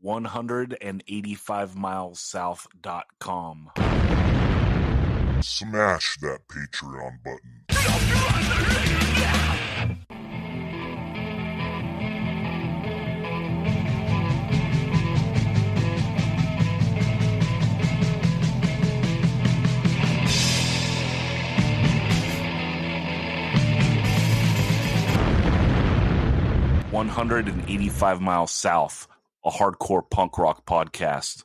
185milessouth.com. Smash that Patreon button. 185 Miles South, a hardcore punk rock podcast.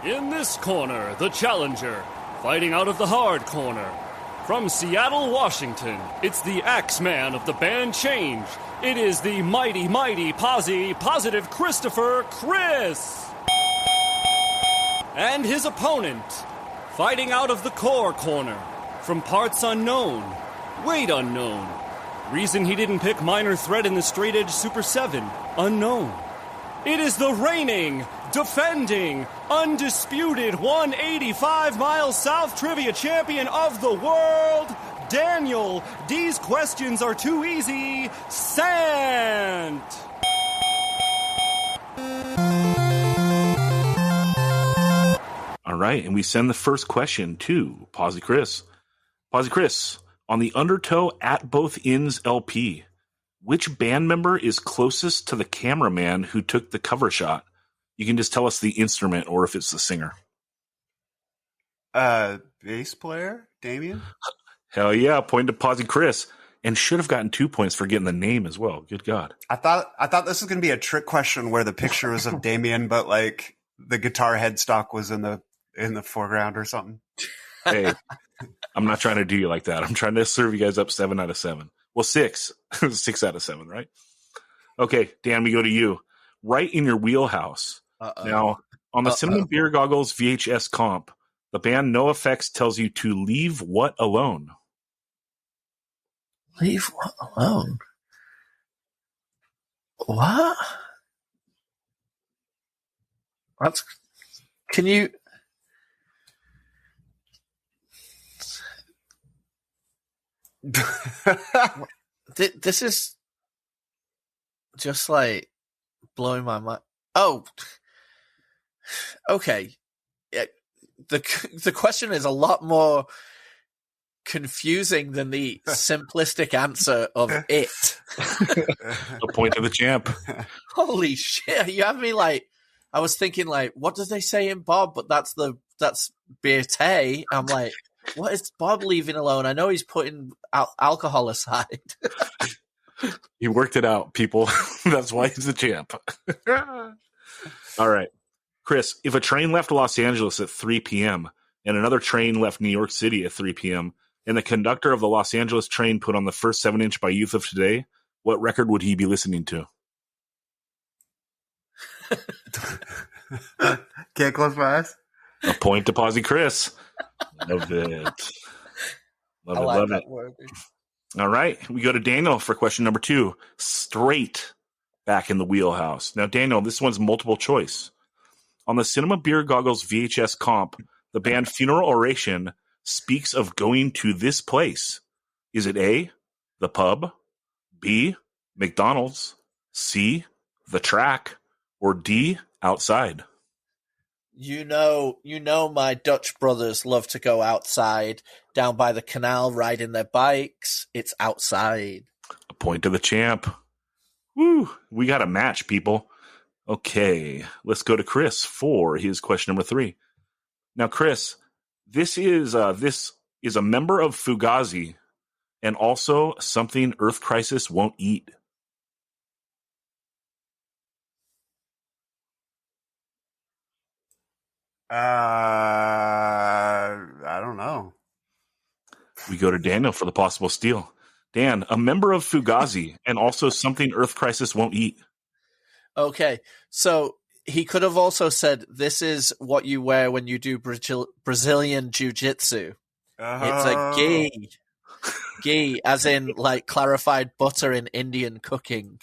In this corner, the challenger, fighting out of the hard corner. From Seattle, Washington, it's the Axeman of the band Change. It is the mighty, mighty Positive Christopher Chris. And his opponent, fighting out of the core corner. From parts unknown, weight unknown. Reason he didn't pick Minor Threat in the Straight Edge Super 7, unknown. It is the reigning, defending, undisputed 185 Miles South trivia champion of the world, Daniel, these questions are too easy, Sant. All right, and we send the first question to Posi Chris. Posi Chris, on the Undertow at Both Ends LP, which band member is closest to the cameraman who took the cover shot? You can just tell us the instrument or if it's the singer. Bass player, Damien? Hell yeah, point to Posi Chris. And should have gotten 2 points for getting the name as well. Good God. I thought this was going to be a trick question where the picture was of Damien, but like the guitar headstock was in the foreground or something. Hey, I'm not trying to do you like that. I'm trying to serve you guys up 7 out of 7. Well, 6. 6 out of 7, right? Okay, Dan, we go to you. Right in your wheelhouse. Now, on the Cinema Beer Goggles VHS comp, the band NoFX tells you to leave what alone? Leave what alone? What? Can you... This is just like blowing my mind. Oh, okay. The question is a lot more confusing than the simplistic answer of it. A point to the champ. Holy shit! You have me like. I was thinking like, what does they say in Bob? But that's Berthold. I'm like, what is Bob leaving alone? I know he's putting alcohol aside. He worked it out, people. That's why he's the champ. All right. Chris, if a train left Los Angeles at 3 p.m. and another train left New York City at 3 p.m., and the conductor of the Los Angeles train put on the first 7-inch by Youth of Today, what record would he be listening to? Can't close my eyes. A point to Posi Chris. Love it. Love it. Word. All right. We go to Daniel for question number 2. Straight back in the wheelhouse. Now, Daniel, this one's multiple choice. On the Cinema Beer Goggles VHS comp, the band Funeral Oration speaks of going to this place. Is it A, the pub, B, McDonald's, C, the track, or D, outside? You know, my Dutch brothers love to go outside, down by the canal, riding their bikes. It's outside. A point to the champ. Woo! We got a match, people. Okay, let's go to Chris for his question number 3. Now, Chris, this is a member of Fugazi, and also something Earth Crisis won't eat. I don't know. We go to Daniel for the possible steal. Dan, a member of Fugazi, and also something Earth Crisis won't eat. Okay, so he could have also said, this is what you wear when you do Brazilian jiu-jitsu. It's a gi, as in like clarified butter in Indian cooking.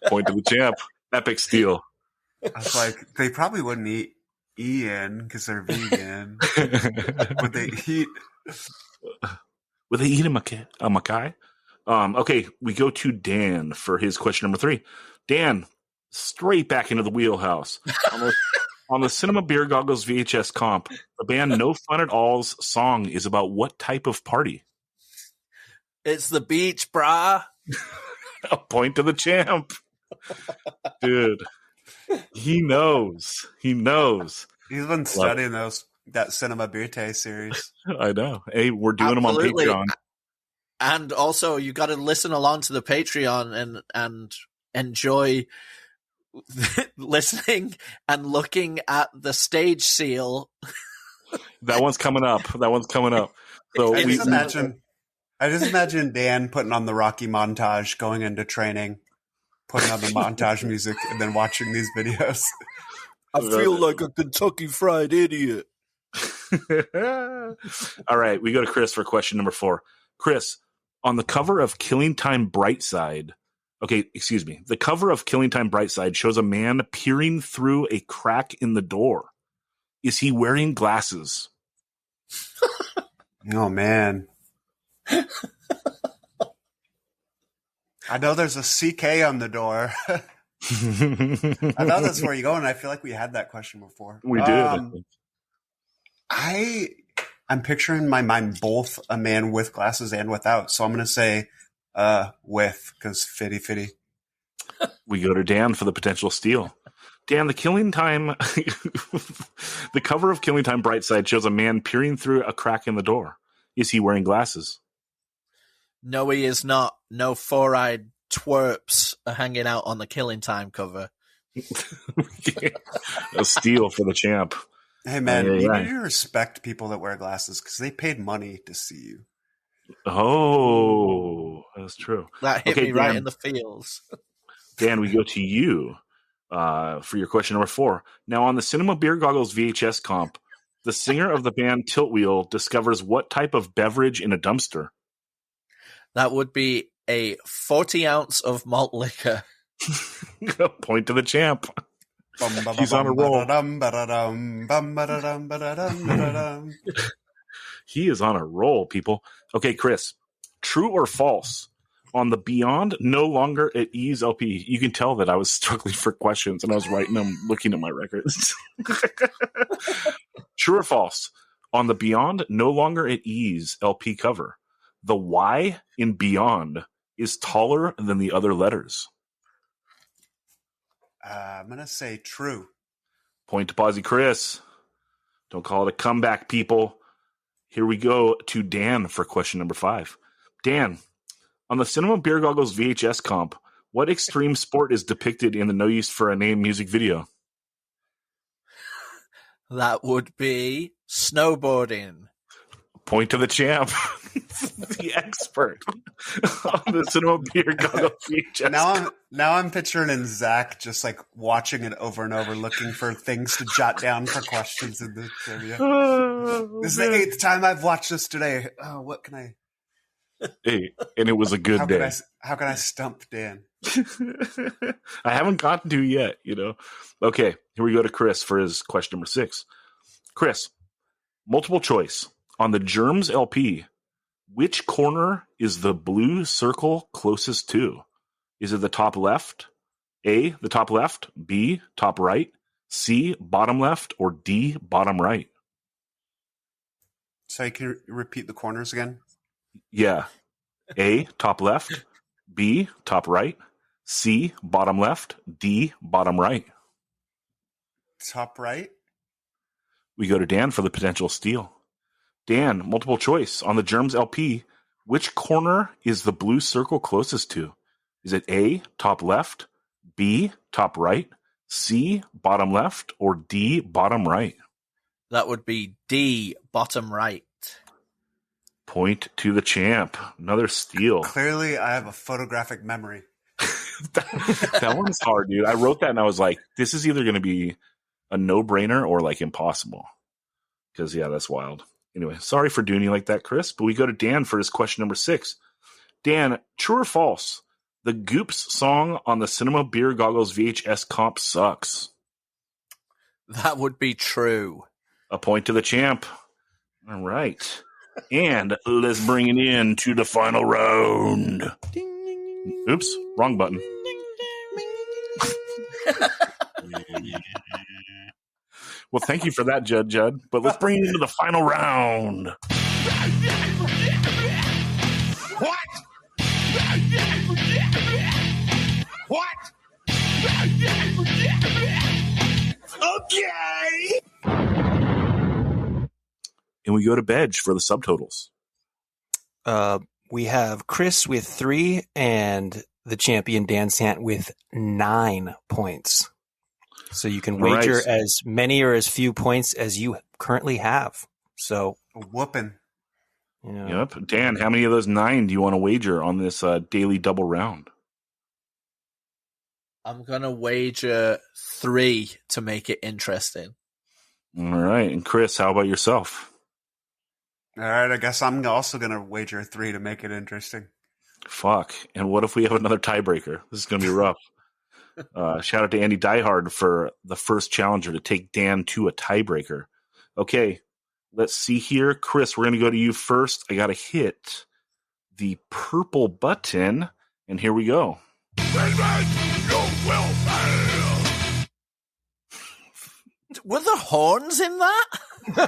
Point to the champ. Epic steal. I was like, they probably wouldn't eat Ian because they're vegan. Would they eat? Would they eat a Mackay? Okay, we go to Dan for his question number 3. Dan, straight back into the wheelhouse. On the Cinema Beer Goggles VHS comp, the band No Fun at All's song is about what type of party? It's the beach, brah. A point to the champ. Dude, he knows. He knows. He's been studying that Cinema Birte series. I know. Hey, we're doing Absolutely. them on Patreon. And also, you got to listen along to the Patreon and enjoy listening and looking at the stage seal. That one's coming up. So I just imagine Dan putting on the Rocky montage, going into training, putting on the montage music, and then watching these videos. I feel like a Kentucky Fried Idiot. All right, we go to Chris for question number 4. Chris, on the cover of Killing Time Brightside, the cover of Killing Time Brightside shows a man peering through a crack in the door. Is he wearing glasses? Oh, man. I know there's a CK on the door. I know that's where you're going. I feel like we had that question before. We did. I'm picturing in my mind both a man with glasses and without. So I'm going to say with, because fitty. We go to Dan for the potential steal. Dan, the cover of Killing Time Brightside shows a man peering through a crack in the door. Is he wearing glasses? No, he is not. No four-eyed twerps are hanging out on the Killing Time cover. A steal for the champ. Hey, man, you need to respect people that wear glasses because they paid money to see you. Oh, that's true. That hit me right in the feels. Dan, we go to you for your question number 4. Now, on the Cinema Beer Goggles VHS comp, the singer of the band Tilt Wheel discovers what type of beverage in a dumpster? That would be a 40 ounce of malt liquor. Point to the champ. He's on a roll. He is on a roll, people. Okay, Chris, true or false? On the Beyond No Longer at Ease LP, you can tell that I was struggling for questions and I was writing them, looking at my records. True or false? On the Beyond No Longer at Ease LP cover, the Y in Beyond is taller than the other letters. I'm going to say true. Point to Posi Chris. Don't call it a comeback, people. Here we go to Dan for question number 5. Dan, on the Cinema Beer Goggles VHS comp, what extreme sport is depicted in the No Use for a Name music video? That would be snowboarding. Point to the champ. The expert on the Cinema Beer Goggles VHS. Now I'm picturing in Zach just like watching it over and over, looking for things to jot down for questions in the trivia. This is the 8th time I've watched this today. Oh, what can I? Hey, and it was a good day. How can I stump Dan? I haven't gotten to yet, Okay, here we go to Chris for his question number 6. Chris, multiple choice. On the Germs LP, which corner is the blue circle closest to? Is it the top left? A, the top left, B, top right, C, bottom left, or D, bottom right? So you can repeat the corners again? Yeah. A, top left, B, top right, C, bottom left, D, bottom right. Top right? We go to Dan for the potential steal. Dan, multiple choice. On the Germs LP, which corner is the blue circle closest to? Is it A, top left, B, top right, C, bottom left, or D, bottom right? That would be D, bottom right. Point to the champ. Another steal. Clearly, I have a photographic memory. That one's hard, dude. I wrote that and I was like, this is either going to be a no-brainer or like impossible. Because, yeah, that's wild. Anyway, sorry for doing you like that, Chris. But we go to Dan for his question number 6. Dan, true or false? The Goops song on the Cinema Beer Goggles VHS comp sucks. That would be true. A point to the champ. All right. And let's bring it in to the final round. Oops, wrong button. Well, thank you for that, Judd. But let's bring it into the final round. What? Okay. And we go to Bedge for the subtotals. We have Chris with 3 and the champion Dan Sant with 9 points. So you can wager as many or as few points as you currently have. So whooping. Yep. Dan, how many of those 9 do you want to wager on this daily double round? I'm going to wager 3 to make it interesting. All right. And Chris, how about yourself? All right. I guess I'm also going to wager 3 to make it interesting. Fuck. And what if we have another tiebreaker? This is going to be rough. Shout out to Andy Diehard for the first challenger to take Dan to a tiebreaker. Okay. Let's see here. Chris, we're going to go to you first. I got to hit the purple button. And here we go. Were there horns in that? What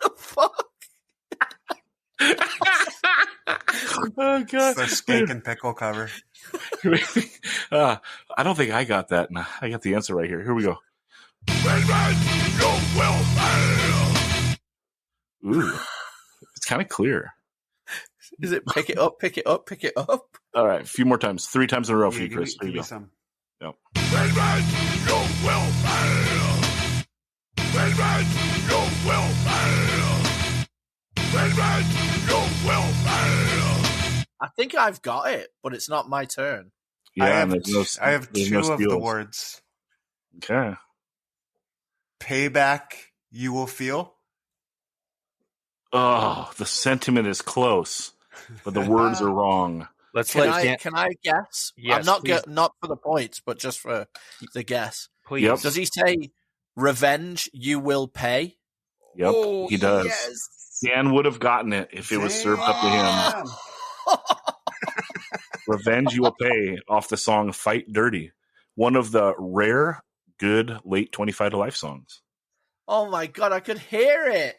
the fuck? Oh, God. It's the steak and pickle cover. I don't think I got that. Nah, I got the answer right here. Here we go. Ooh. It's kind of clear. Is it pick it up, pick it up, pick it up? All right, a few more times. 3 times in a row for you, Chris. There you go. Some. Yep. I think I've got it, but it's not my turn. Yeah, I have there's 2 no of the steals. words. Okay. Payback you will feel. Oh, the sentiment is close, but the words are wrong. Can I guess? Yes, I'm not for the points, but just for the guess. Please. Yep. Does he say revenge you will pay? Yep, Oh, he does. yes. Dan would have gotten it if it was served up to him. Revenge You Will Pay off the song Fight Dirty. One of the rare, good late 25 to life songs. Oh my God, I could hear it.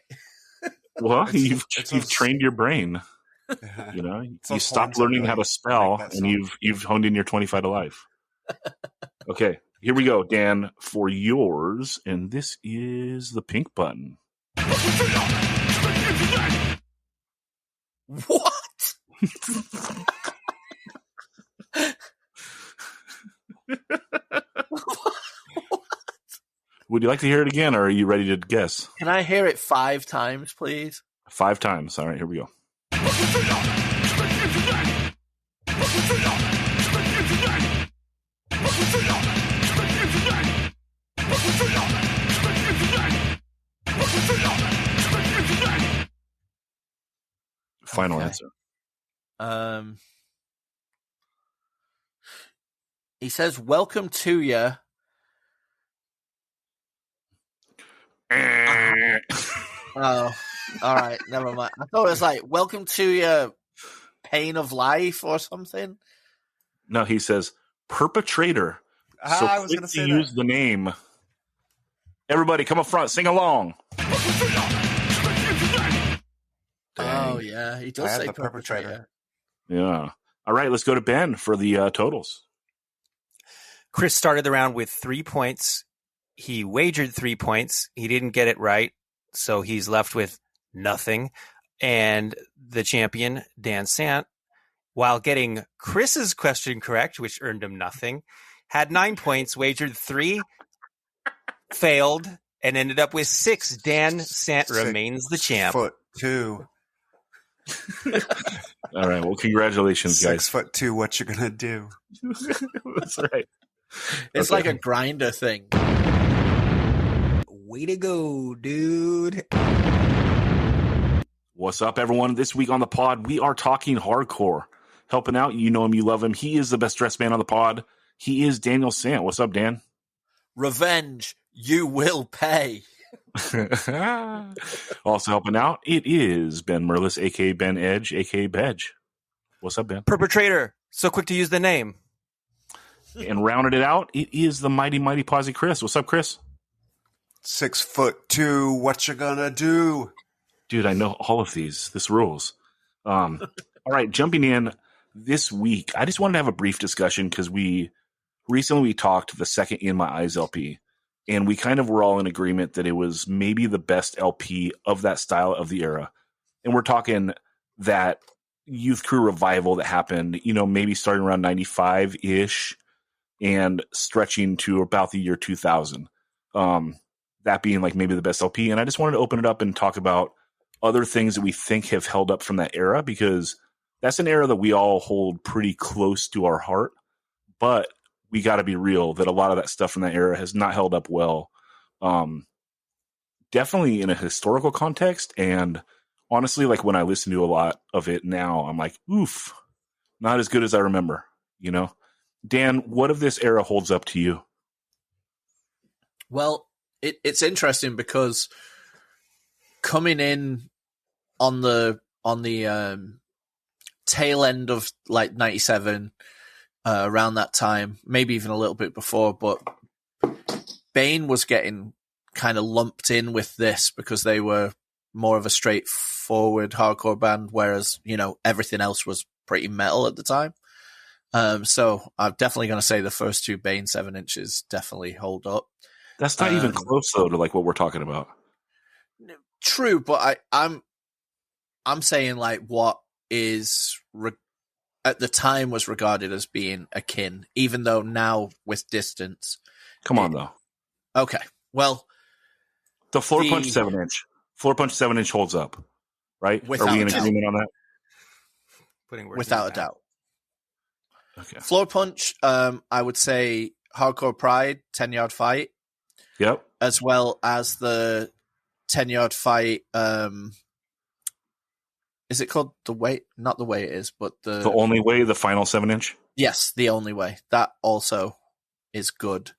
Well, you've those- trained your brain. You know, It's you those stopped horns that learning really how to spell, make that and song. you've honed in your 25 to life. Okay, here we go, Dan, for yours, and this is the pink button. What? Would you like to hear it again, or are you ready to guess? Can I hear it 5 times, please? 5 times. All right, here we go. Final Okay. answer. He says, "Welcome to you." Oh, all right, never mind. I thought it was like, "Welcome to your pain of life" or something. No, he says perpetrator. So I was quick going to to say use the name. Everybody, come up front, sing along. Oh yeah, he I does had say the perpetrator. perpetrator. Yeah. All right, let's go to Ben for the totals. Chris started the round with 3 points. He wagered 3 points. He didn't get it right, so he's left with nothing. And the champion, Dan Sant, while getting Chris's question correct, which earned him nothing, had 9 points, wagered 3, failed, and ended up with 6. Dan Sant remains the champ. 6'2". All right, well, congratulations, guys. 6'2". What you gonna do? That's right. It's Okay. like a grinder thing. Way to go, dude. What's up, everyone? This week on the pod, we are talking hardcore. Helping out, you know him, you love him. He is the best dressed man on the pod. He is Daniel Sant. What's up, Dan? Revenge, you will pay. Also helping out, it is Ben Merlis, a.k.a. Ben Edge, a.k.a. Bedge. What's up, Ben? Perpetrator, so quick to use the name. And rounded it out, it is the mighty Posi Chris. What's up, Chris? 6'2", what you gonna do? Dude, I know all of these. This rules. All right, jumping in this week, I just wanted to have a brief discussion because we recently talked the second In My Eyes LP, and we kind of were all in agreement that it was maybe the best LP of that style of the era. And we're talking that Youth Crew revival that happened, maybe starting around 95-ish and stretching to about the year 2000. That being like maybe the best LP. And I just wanted to open it up and talk about other things that we think have held up from that era, because that's an era that we all hold pretty close to our heart. But we got to be real that a lot of that stuff from that era has not held up well. Definitely in a historical context. And honestly, like when I listen to a lot of it now, I'm like, oof, not as good as I remember, Dan, what of this era holds up to you? Well, it's interesting because coming in on the tail end of like 97, around that time, maybe even a little bit before, but Bane was getting kind of lumped in with this because they were more of a straightforward hardcore band, whereas, everything else was pretty metal at the time. So I'm definitely going to say the first two Bane 7-inches definitely hold up. That's not even close, though, to like what we're talking about. True, but I'm saying like what is at the time was regarded as being akin, even though now with distance. Come on, though. Okay, well, the Floor Punch 7-inch holds up, right? Are we in agreement on that? Without a doubt. Okay. Floor Punch, I would say Hardcore Pride, 10-Yard Fight. Yep. As well as the 10-Yard Fight. Is it called The Way? Not The Way It Is, but The Only Way, the final 7-inch? Yes, The Only Way. That also is good.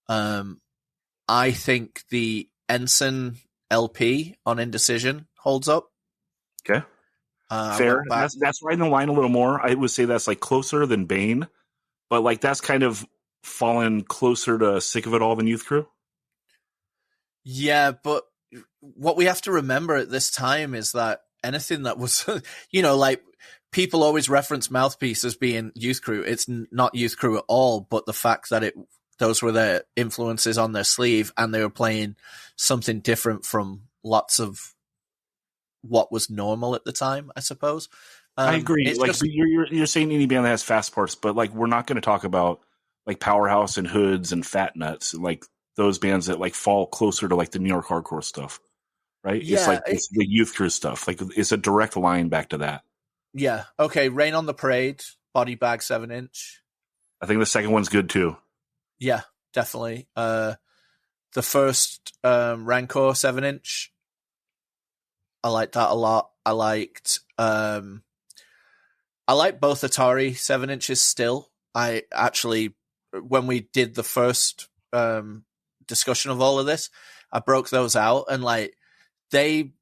I think the Ensign LP on Indecision holds up. Okay. Fair. That's right in the line a little more. I would say that's like closer than Bane, but like that's kind of fallen closer to Sick of It All than Youth Crew. Yeah, but what we have to remember at this time is that anything that was, like people always reference Mouthpiece as being Youth Crew. It's not Youth Crew at all, but the fact that those were their influences on their sleeve and they were playing something different from lots of what was normal at the time, I suppose. I agree. Like you're saying any band that has fast parts, but like we're not going to talk about like Powerhouse and Hoods and Fat Nuts, like those bands that like fall closer to like the New York hardcore stuff, right? Yeah, it's the Youth Crew stuff. Like it's a direct line back to that. Yeah. Okay. Rain on the Parade, Body Bag 7-inch. I think the second one's good too. Yeah, definitely. The first Rancor 7-inch, I liked that a lot. I liked both Atari 7-inches still. I actually, when we did the first discussion of all of this, I broke those out and like they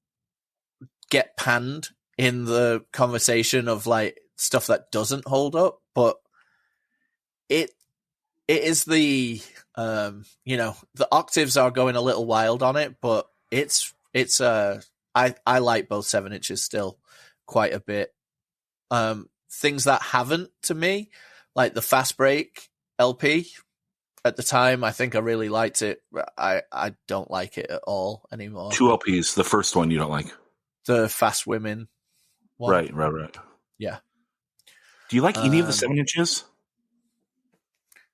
get panned in the conversation of like stuff that doesn't hold up, but it is the the octaves are going a little wild on it, but I like both 7-inches still quite a bit. Things that haven't to me, like the Fast Break LP at the time, I think I really liked it. I don't like it at all anymore. 2 LPs. The first one you don't like. The Fast Women one. Right. Yeah. Do you like any of the 7-inches?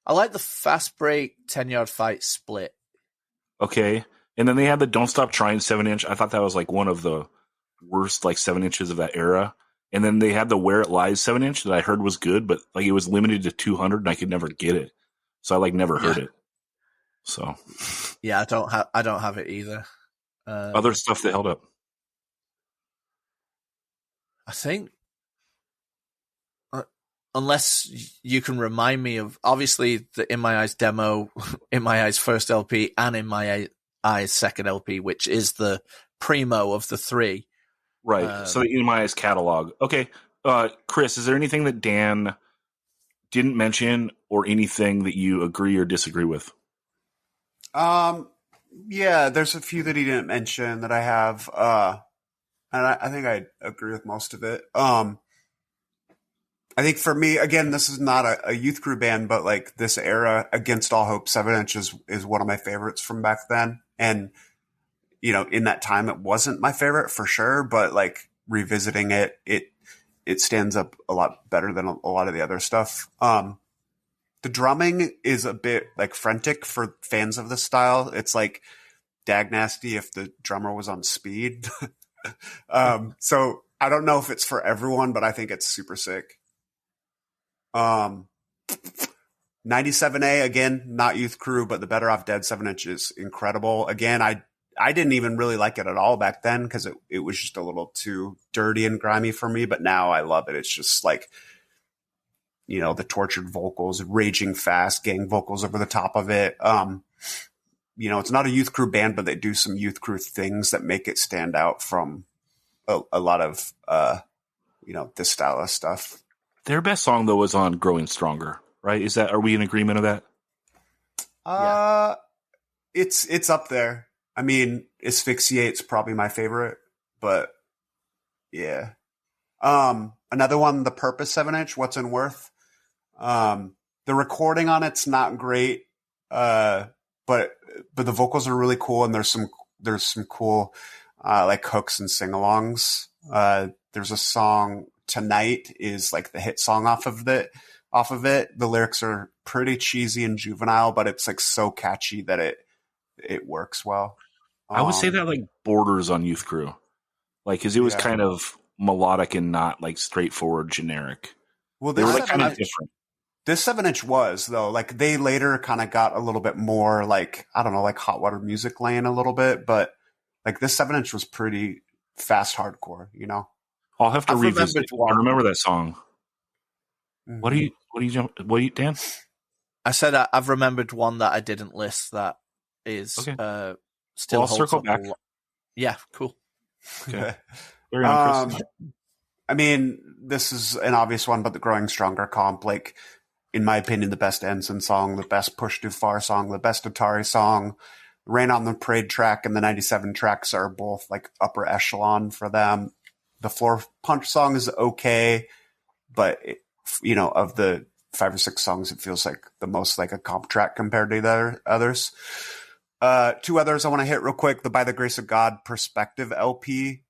I like the Fast Break 10-Yard Fight split. Okay. And then they had the Don't Stop Trying 7-inch. I thought that was like one of the worst like 7-inches of that era. And then they had the Where It Lies 7-inch that I heard was good, but like it was limited to 200 and I could never get it. So I like never heard it. So yeah, I don't have it either. Other stuff that held up. I think, unless you can remind me of, obviously, the In My Eyes demo, In My Eyes first LP, and In My Eyes second LP, which is the primo of the three. Right. So the In My Eyes catalog. Okay. Chris, is there anything that Dan didn't mention or anything that you agree or disagree with? Yeah, there's a few that he didn't mention that I have, and I think I agree with most of it. I think for me, again, this is not a youth crew band, but like this era, Against All Hope 7-inch is one of my favorites from back then. And, you know, in that time, it wasn't my favorite for sure, but like revisiting it stands up a lot better than a lot of the other stuff. The drumming is a bit like frantic for fans of this style. It's like Dag Nasty if the drummer was on speed. So I don't know if it's for everyone, but I think it's super sick. 97A, again, not youth crew, but the Better Off Dead 7-inch is incredible. Again, I didn't even really like it at all back then because it was just a little too dirty and grimy for me, but now I love it. It's just like, you know, the tortured vocals, raging fast, gang vocals over the top of it. You know, it's not a youth crew band, but they do some youth crew things that make it stand out from a lot of, you know, this style of stuff. Their best song though was on Growing Stronger, right? Are we in agreement of that? Yeah. It's up there. I mean, Asphyxiate's probably my favorite, but yeah. Another one, The Purpose 7-inch, What's in Worth. The recording on it's not great, but the vocals are really cool, and there's some cool like hooks and sing-alongs. There's a song, Tonight, is like the hit song off of it. The lyrics are pretty cheesy and juvenile, but it's like so catchy that it works well. I would say that like borders on youth crew, like because it was kind of melodic and not like straightforward generic. Well, they were like kind of different. This 7-inch was though, like they later kind of got a little bit more like, I don't know, like Hot Water Music Lane a little bit, but like this 7-inch was pretty fast hardcore, you know? I'll have to revisit. I remember that song. Mm-hmm. What do you, Dan? I said I've remembered one that I didn't list that is still I'll circle back. Yeah, cool. Okay. Chris. I mean, this is an obvious one, but the Growing Stronger comp, like, in my opinion, the best Ensign song, the best Push Too Far song, the best Atari song, Rain on the Parade track and the 97 tracks are both like upper echelon for them. The Floor Punch song is okay, but you know, of the 5 or 6 songs, it feels like the most like a comp track compared to the others. 2 others I want to hit real quick. The By the Grace of God Perspective LP.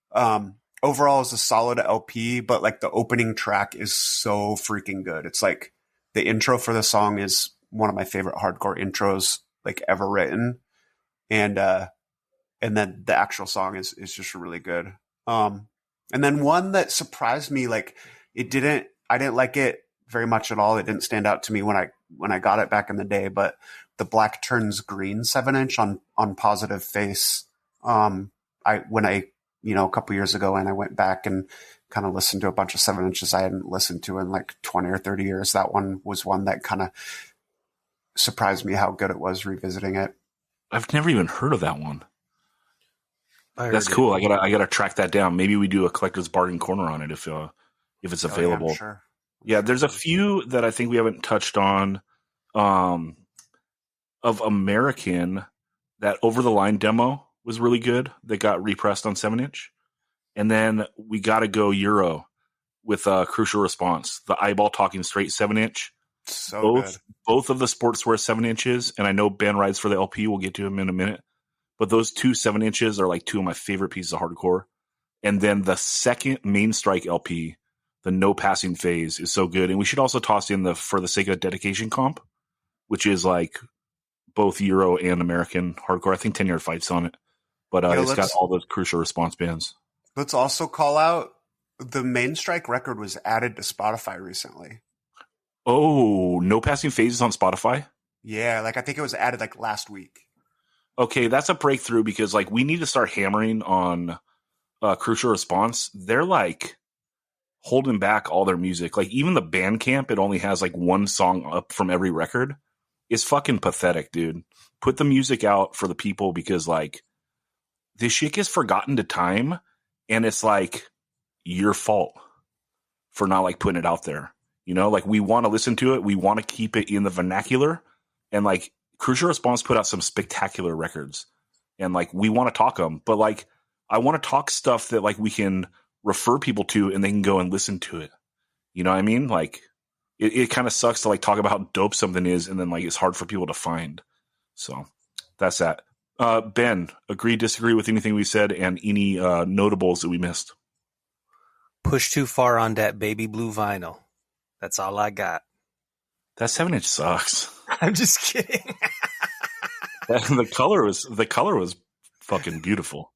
Overall is a solid LP, but like the opening track is so freaking good. It's like the intro for the song is one of my favorite hardcore intros like ever written. And then the actual song is just really good. And then one that surprised me, like I didn't like it very much at all. It didn't stand out to me when I got it back in the day, but the Black Turns Green 7-inch on Positive Face. A couple years ago, and I went back and kind of listened to a bunch of 7-inches I hadn't listened to in like 20 or 30 years. That one was one that kind of surprised me how good it was revisiting it. I've never even heard of that one. That's cool. I gotta track that down. Maybe we do a collector's bargain corner on it if it's available. Yeah, sure. Yeah, there's a few that I think we haven't touched on. Of American, that Over the Line demo was really good. That got repressed on 7-inch. And then we got to go Euro with Crucial Response, the Eyeball Talking Straight 7-inch. So both of the Sportswear 7-inches, and I know Ben rides for the LP. We'll get to him in a minute. But those 2 7-inches are like 2 of my favorite pieces of hardcore. And then the second Main Strike LP, the No Passing Phase, is so good. And we should also toss in the For the Sake of Dedication comp, which is like both Euro and American hardcore. I think 10 Yard Fight's on it. But it's got all those Crucial Response bands. Let's also call out the Main Strike record was added to Spotify recently. Oh, No Passing Phase is on Spotify? Yeah, like I think it was added like last week. Okay, that's a breakthrough because like we need to start hammering on Crucial Response. They're like holding back all their music. Like even the Bandcamp, it only has like one song up from every record. It's fucking pathetic, dude. Put the music out for the people because like this shit gets forgotten to time, and it's like your fault for not like putting it out there. You know, like we want to listen to it, we want to keep it in the vernacular, and like Crucial Response put out some spectacular records, and like we want to talk them, but like I want to talk stuff that like we can refer people to and they can go and listen to it. You know what I mean? Like it kind of sucks to like talk about how dope something is and then like it's hard for people to find. So that's that. Ben, agree, disagree with anything we said and any notables that we missed? Push too far on that baby blue vinyl. That's all I got. That 7-inch sucks. I'm just kidding. the color was fucking beautiful.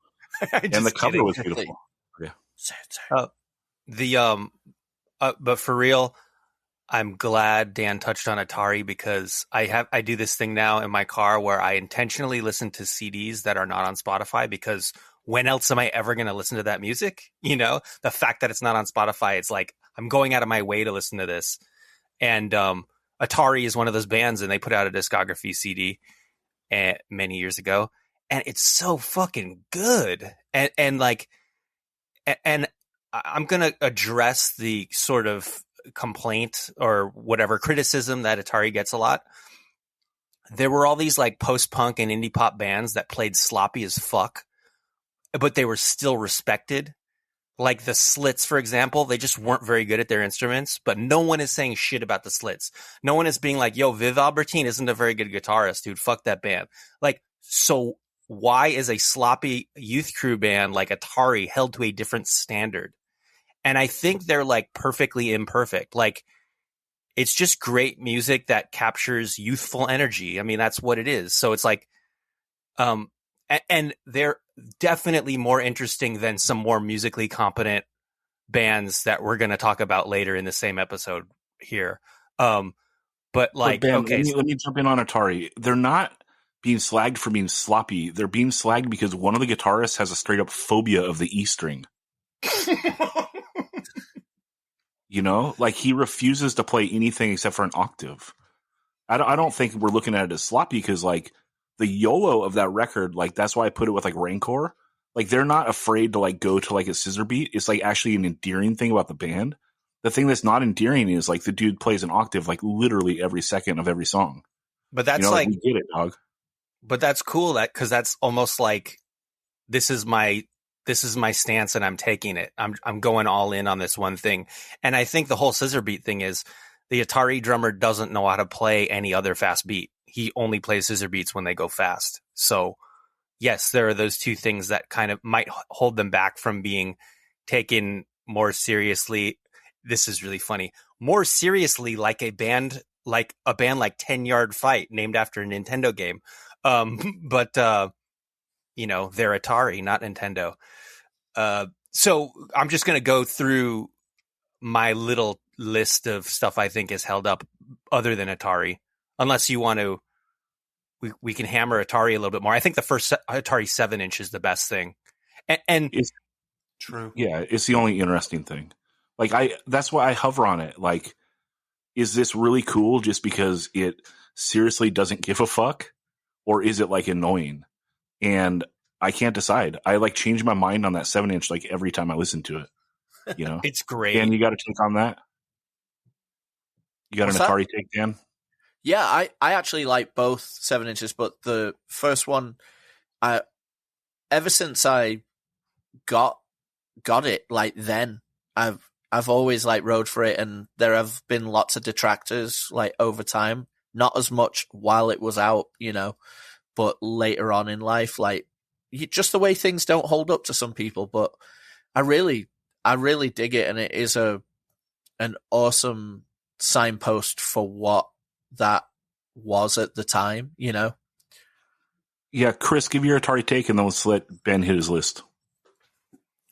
And the cover was beautiful. Yeah. But for real, I'm glad Dan touched on Atari because I do this thing now in my car where I intentionally listen to CDs that are not on Spotify because when else am I ever going to listen to that music? You know, the fact that it's not on Spotify, it's like I'm going out of my way to listen to this. And Atari is one of those bands, and they put out a discography CD many years ago, and it's so fucking good. And I'm going to address the sort of complaint or whatever criticism that Atari gets a lot. There were all these like post-punk and indie pop bands that played sloppy as fuck, but they were still respected. Like the Slits, for example, they just weren't very good at their instruments, but no one is saying shit about the Slits. No one is being like, yo, Viv Albertine isn't a very good guitarist, dude. Fuck that band. Like, so why is a sloppy youth crew band like Atari held to a different standard? And I think they're like perfectly imperfect. Like, it's just great music that captures youthful energy. I mean, that's what it is. So it's like, and they're definitely more interesting than some more musically competent bands that we're going to talk about later in the same episode here. But like, Ben, okay, let me jump in on Atari. They're not being slagged for being sloppy. They're being slagged because one of the guitarists has a straight up phobia of the E string. You know, like he refuses to play anything except for an octave. I don't think we're looking at it as sloppy because like the YOLO of that record, like that's why I put it with like Rancor. Like they're not afraid to like go to like a scissor beat. It's like actually an endearing thing about the band. The thing that's not endearing is like the dude plays an octave like literally every second of every song. But that's, you know, like we get it, dog. But that's cool that because that's almost like this is my stance and I'm taking it. I'm going all in on this one thing. And I think the whole scissor beat thing is the Atari drummer doesn't know how to play any other fast beat. He only plays scissor beats when they go fast. So yes, there are those two things that kind of might hold them back from being taken more seriously. This is really funny. More seriously, like a band like 10 Yard Fight named after a Nintendo game. But you know, they're Atari, not Nintendo. So I'm just going to go through my little list of stuff I think is held up other than Atari. Unless you want to, we can hammer Atari a little bit more. I think the first Atari 7-inch is the best thing. And it's true. Yeah, it's the only interesting thing. Like that's why I hover on it. Like, is this really cool just because it seriously doesn't give a fuck? Or is it like annoying? And I can't decide. I like change my mind on that 7-inch like every time I listen to it. You know, it's great. Dan, you got to take on that. You got What's an Atari take, Dan? Yeah, I actually like both 7-inches, but the first one, ever since I got it, like then I've always like rode for it, and there have been lots of detractors like over time. Not as much while it was out, you know, but later on in life, like just the way things don't hold up to some people. But I really dig it, and it is an awesome signpost for what that was at the time, you know. Yeah, Chris, give your Atari take, and then let's let Ben hit his list.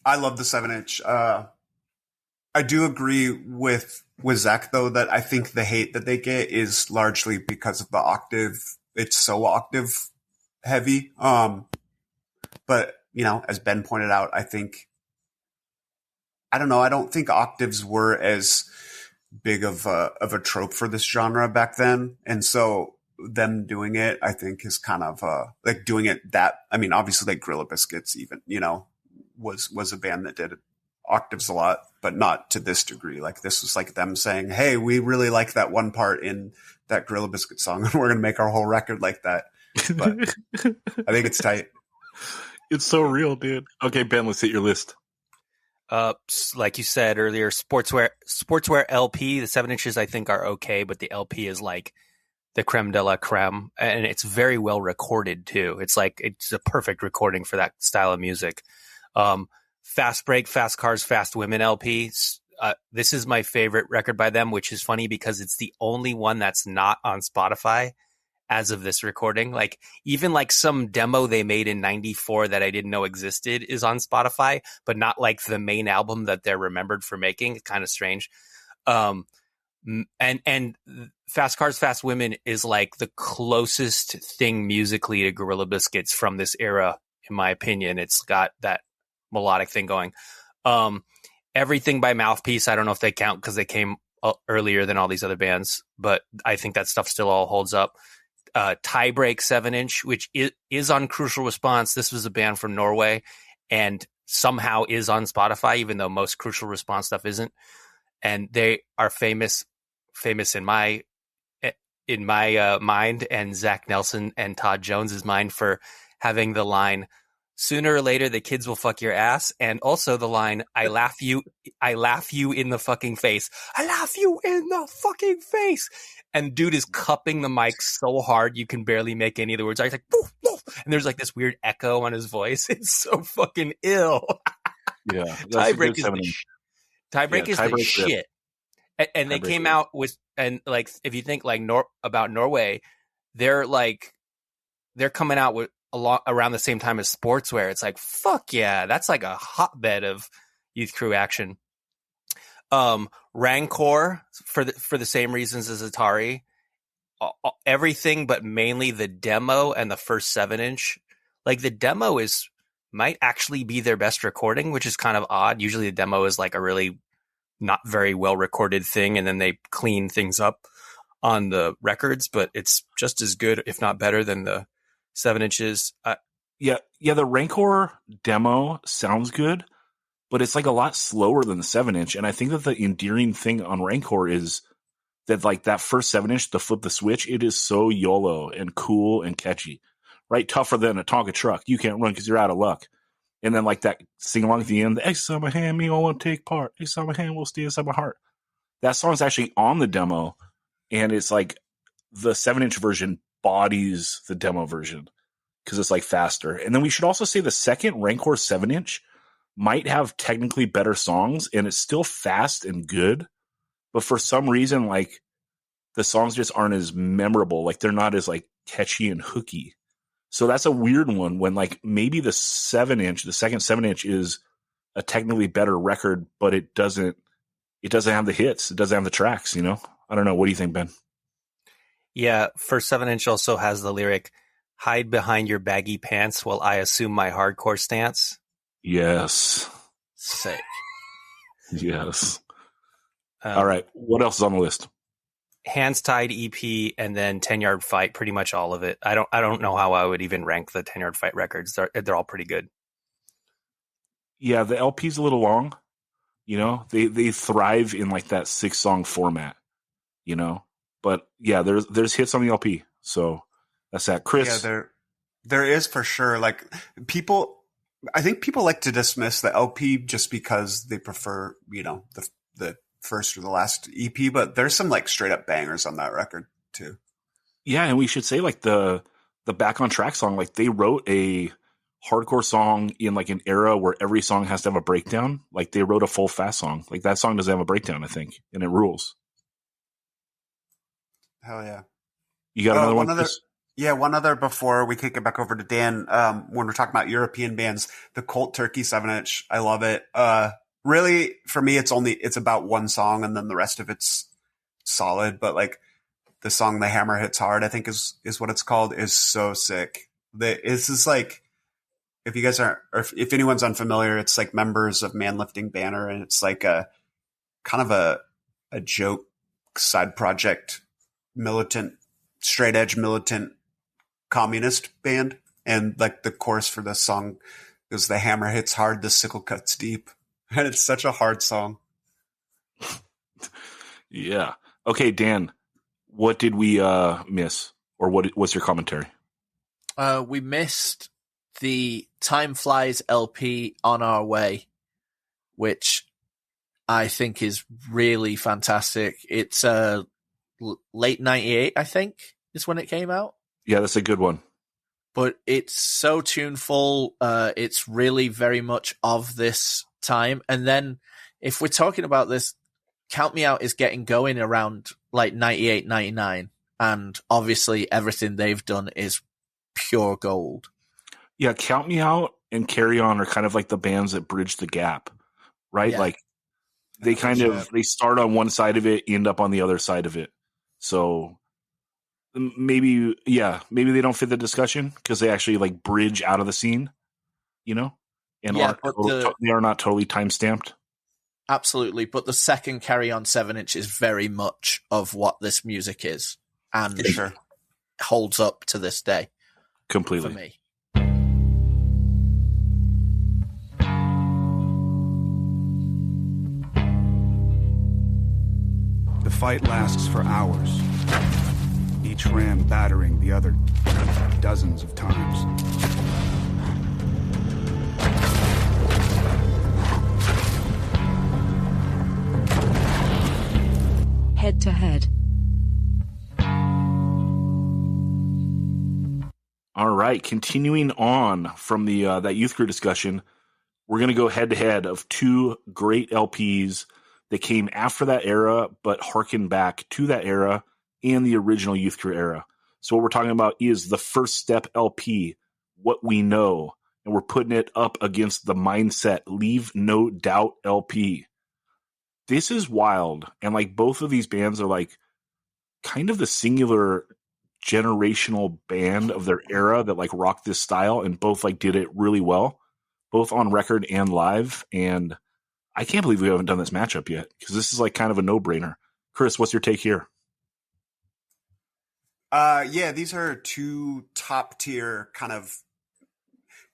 I love the 7-inch. I do agree with Zach, though, that I think the hate that they get is largely because of the octave. It's so octave heavy. But, you know, as Ben pointed out, I think I don't know. I don't think octaves were as big of a trope for this genre back then. And so them doing it, I think is kind of, like doing it that, I mean, obviously like Gorilla Biscuits even, was a band that did octaves a lot, but not to this degree. Like this was like them saying, hey, we really like that one part in that Gorilla Biscuit song and we're going to make our whole record like that. But I think it's tight. It's so real, dude. Okay, Ben, let's hit your list. Like you said earlier, sportswear LP, the 7-inches I think are okay, but the LP is like the creme de la creme, and it's very well recorded too. It's a perfect recording for that style of music. Fast Break, Fast Cars, Fast Women LP. This is my favorite record by them, which is funny because it's the only one that's not on Spotify as of this recording. Like even like some demo they made in 94 that I didn't know existed is on Spotify, but not like the main album that they're remembered for making. It's kind of strange. And Fast Cars, Fast Women is like the closest thing musically to Gorilla Biscuits from this era, in my opinion. It's got that melodic thing going. Everything by Mouthpiece, I don't know if they count because they came earlier than all these other bands, but I think that stuff still all holds up. Tiebreak 7-inch, which is on Crucial Response. This was a band from Norway and somehow is on Spotify, even though most Crucial Response stuff isn't. And they are famous in my mind, and Zach Nelson and Todd Jones's mind, for having the line, "Sooner or later the kids will fuck your ass," and also the line, I laugh you in the fucking face. I laugh you in the fucking face. And dude is cupping the mic so hard you can barely make any of the words. He's like, woof, woof. And there's like this weird echo on his voice. It's so fucking ill. Yeah. Tiebreak is the shit. And they came out with, and like, if you think like about Norway, they're coming out with around the same time as Sportswear. It's like, fuck yeah, that's like a hotbed of youth crew action. Rancor for the same reasons as Atari, everything but mainly the demo and the first 7-inch. Like the demo might actually be their best recording, which is kind of odd. Usually the demo is like a really not very well recorded thing, and then they clean things up on the records, but it's just as good, if not better, than the 7-inches. Yeah, the Rancor demo sounds good, but it's like a lot slower than the 7-inch. And I think that the endearing thing on Rancor is that like that first 7-inch, the flip the switch, it is so YOLO and cool and catchy, right? Tougher than a Tonka truck. You can't run because you're out of luck. And then like that sing along at the end, the X on my hand, me all want to take part. X on my hand will stay inside my heart. That song's actually on the demo, and it's like the 7-inch version bodies the demo version because it's like faster. And then we should also say the second Rancor 7-inch might have technically better songs, and it's still fast and good, but for some reason, like the songs just aren't as memorable. Like they're not as like catchy and hooky. So that's a weird one when like maybe the 7-inch, the second 7-inch is a technically better record, but it doesn't have the hits. It doesn't have the tracks, you know? I don't know. What do you think, Ben? Yeah. First 7-inch also has the lyric, hide behind your baggy pants while I assume my hardcore stance. Yes. Sick. Yes. All right. What else is on the list? Hands Tied EP, and then 10-Yard Fight, pretty much all of it. I don't know how I would even rank the 10-Yard Fight records. They're all pretty good. Yeah, the LP's a little long. You know, they thrive in like that 6-song format, you know. But yeah, there's hits on the LP. So that's that. Chris. Yeah, there is for sure. Like I think people like to dismiss the LP just because they prefer, you know, the first or the last EP, but there's some like straight up bangers on that record too. Yeah, and we should say like the Back on Track song, like they wrote a hardcore song in like an era where every song has to have a breakdown. Like they wrote a full fast song. Like that song doesn't have a breakdown, I think, and it rules. Hell yeah. You got another one? Yeah, one other before we kick it back over to Dan. When we're talking about European bands, the Colt Turkey 7-inch, I love it. Really, for me, it's about one song and then the rest of it's solid. But like the song "The Hammer Hits Hard," I think is what it's called, is so sick. It's just like if you guys aren't, or if anyone's unfamiliar, it's like members of Manlifting Banner, and it's like a kind of a joke side project, straight edge militant communist band. And like the chorus for this song goes, "The hammer hits hard, the sickle cuts deep." And it's such a hard song. Yeah. Okay, Dan, what did we miss? Or what's your commentary? We missed the Time Flies LP On Our Way, which I think is really fantastic. It's late 98, I think, is when it came out. Yeah, that's a good one. But it's so tuneful. It's really very much of this time. And then if we're talking about this, Count Me Out is getting going around like 98, 99. And obviously everything they've done is pure gold. Yeah, Count Me Out and Carry On are kind of like the bands that bridge the gap, right? Yeah. Like they they start on one side of it, end up on the other side of it. So maybe they don't fit the discussion because they actually like bridge out of the scene, and they are not totally time stamped. Absolutely. But the second Carry On 7-inch is very much of what this music is and holds up to this day. Completely. For me. The fight lasts for hours, each ram battering the other dozens of times. Head to head. All right, continuing on from the that youth crew discussion, we're going to go head to head of two great LPs that came after that era, but harken back to that era and the original youth crew era. So what we're talking about is the First Step LP, What We Know, and we're putting it up against the Mindset Leave No Doubt LP. This is wild, and like both of these bands are like kind of the singular generational band of their era that like rocked this style, and both like did it really well, both on record and live. And I can't believe we haven't done this matchup yet because this is like kind of a no-brainer. Chris, what's your take here? Yeah, these are two top tier kind of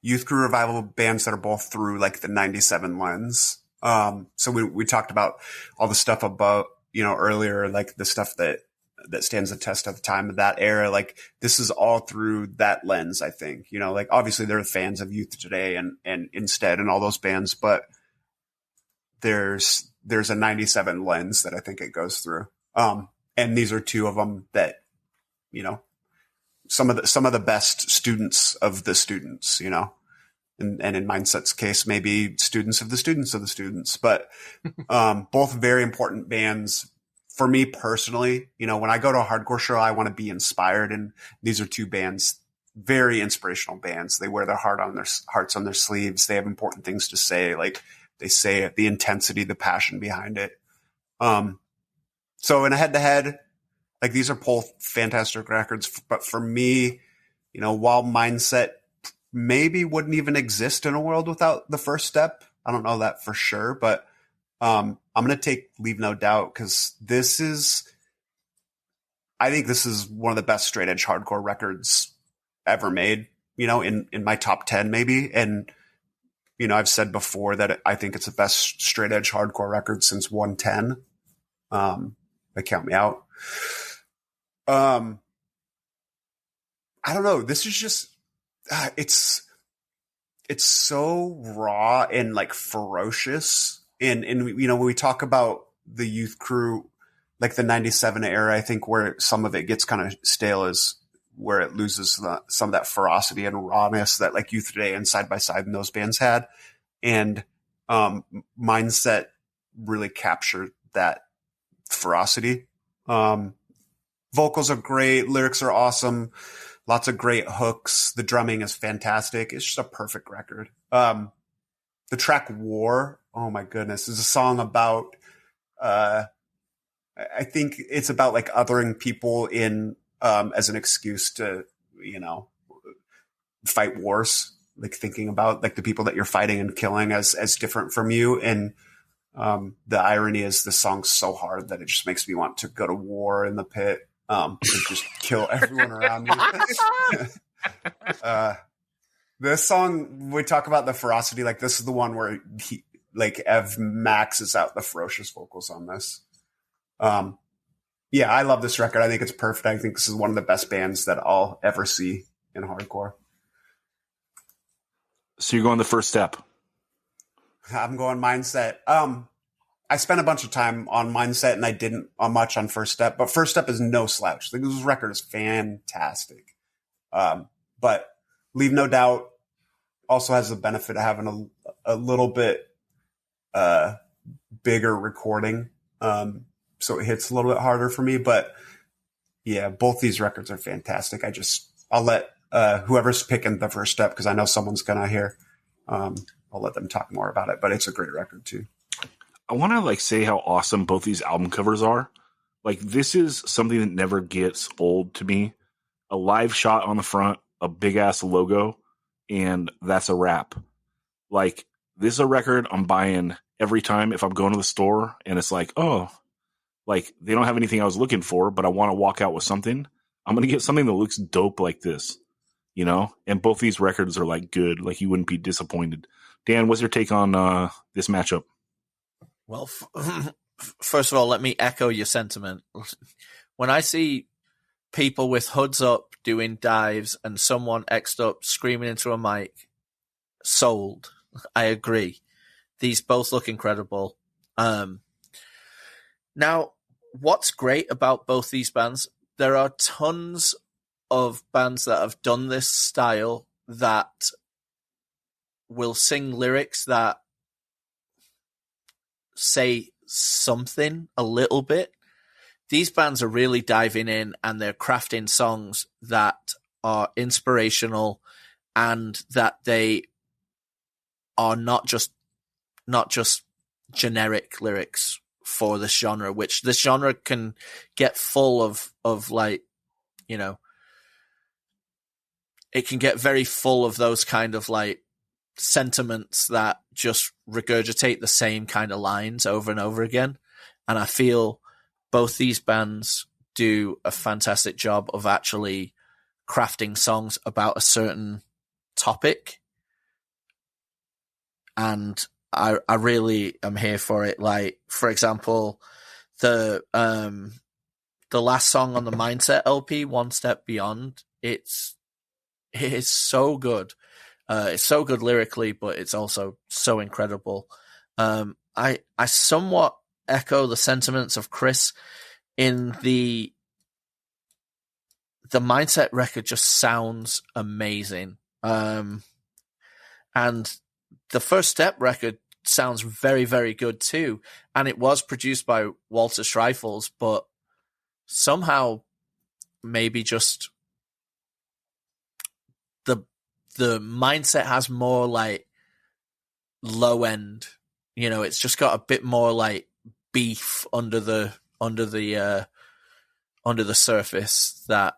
youth crew revival bands that are both through like the 97 lens. So we talked about all the stuff about, earlier, like the stuff that stands the test of time of that era. Like this is all through that lens, I think, like obviously they're fans of Youth Today and Instead and all those bands, but there's a 97 lens that I think it goes through. And these are two of them that, some of the best students of the students, and in Mindset's case, maybe students of the students of the students, but, both very important bands for me personally. When I go to a hardcore show, I want to be inspired. And these are two bands, very inspirational bands. They wear their hearts on their sleeves. They have important things to say. Like they say it, the intensity, the passion behind it. So in a head to head, like these are both fantastic records, but for me, while Mindset maybe wouldn't even exist in a world without the First Step, I don't know that for sure, but I'm going to take Leave No Doubt because I think this is one of the best straight edge hardcore records ever made, in my top 10 maybe. And, I've said before that I think it's the best straight edge hardcore record since 110. They Count Me Out. I don't know. This is just, it's so raw and like ferocious. And, when we talk about the youth crew, like the 97 era, I think where some of it gets kind of stale is where it loses some of that ferocity and rawness that like Youth Today and Side by Side and those bands had. And, Mindset really captured that ferocity. Vocals are great. Lyrics are awesome. Lots of great hooks. The drumming is fantastic. It's just a perfect record. The track War, oh my goodness, is a song about, I think it's about like othering people in, as an excuse to, fight wars. like thinking about like the people that you're fighting and killing as different from you. And the irony is this song's so hard that it just makes me want to go to war in the pit, and just kill everyone around me. This song, we talk about the ferocity. Like this is the one where Ev maxes out the ferocious vocals on this. Yeah, I love this record. I think it's perfect. I think this is one of the best bands that I'll ever see in hardcore. So you're going the First Step. I'm going Mindset. I spent a bunch of time on Mindset and I didn't much on First Step, but First Step is no slouch. Like, this record is fantastic. But Leave No Doubt also has the benefit of having a little bit bigger recording. So it hits a little bit harder for me, but yeah, both these records are fantastic. I'll let whoever's picking the First Step, because I know someone's gonna hear. I'll let them talk more about it, but it's a great record too. I want to say how awesome both these album covers are. Like, this is something that never gets old to me. A live shot on the front, a big ass logo, and that's a wrap. Like, this is a record I'm buying every time if I'm going to the store and it's like, oh, like they don't have anything I was looking for, but I want to walk out with something. I'm going to get something that looks dope like this, you know? And both these records are good. Like, you wouldn't be disappointed. Dan, what's your take on this matchup? Well, first of all, let me echo your sentiment. When I see people with hoods up doing dives and someone X'd up screaming into a mic, sold. I agree. These both look incredible. Now, what's great about both these bands, there are tons of bands that have done this style that will sing lyrics that say something a little bit. These bands are really diving in and they're crafting songs that are inspirational and that they are not just generic lyrics for this genre, which this genre can get full of it can get very full of those kind of sentiments that just regurgitate the same kind of lines over and over again. And I feel both these bands do a fantastic job of actually crafting songs about a certain topic. And I really am here for it. Like, for example, the last song on the Mindset LP, One Step Beyond, it is so good. It's so good lyrically, but it's also so incredible. I somewhat echo the sentiments of Chris in the Mindset record just sounds amazing. And the First Step record sounds very, very good too. And it was produced by Walter Schreifels, but somehow maybe just the Mindset has more low end, it's just got a bit more beef under the surface that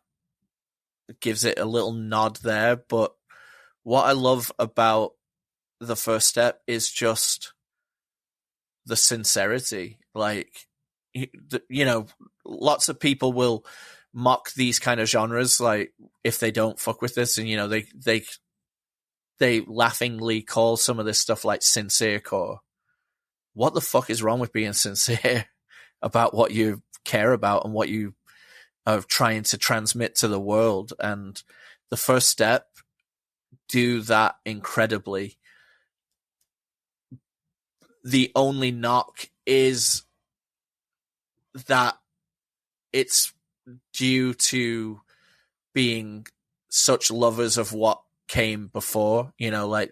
gives it a little nod there. But what I love about the First Step is just the sincerity. Lots of people will mock these kind of genres, if they don't fuck with this, and they laughingly call some of this stuff sincere core. What the fuck is wrong with being sincere about what you care about and what you are trying to transmit to the world? And the First Step do that incredibly. The only knock is that it's due to being such lovers of what came before, YOT,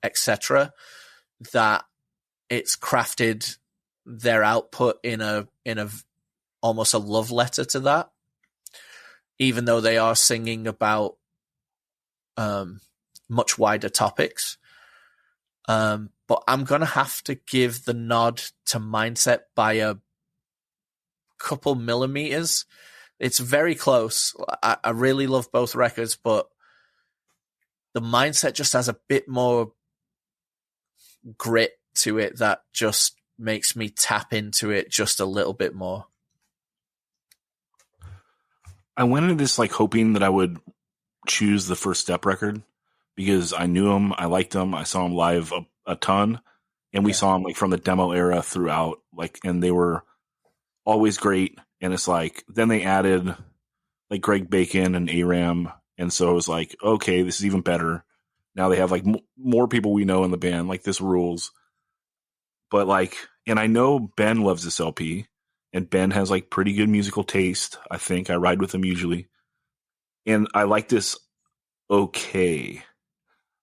etc., that it's crafted their output in a almost a love letter to that, even though they are singing about much wider topics. But I'm going to have to give the nod to Mindset by a couple millimeters. It's very close. I really love both records, but the Mindset just has a bit more grit to it that just makes me tap into it just a little bit more. I went into this like hoping that I would choose the First Step record because I knew him, I liked him, I saw him live a ton, and we saw him like from the demo era throughout, like, and they were always great. And it's like then they added like Greg Bacon and Aram, and so it was like, okay, this is even better. Now they have like more people we know in the band, like this rules. But like, and I know Ben loves this LP, and Ben has like pretty good musical taste. I think I ride with him usually, and I like this. Okay,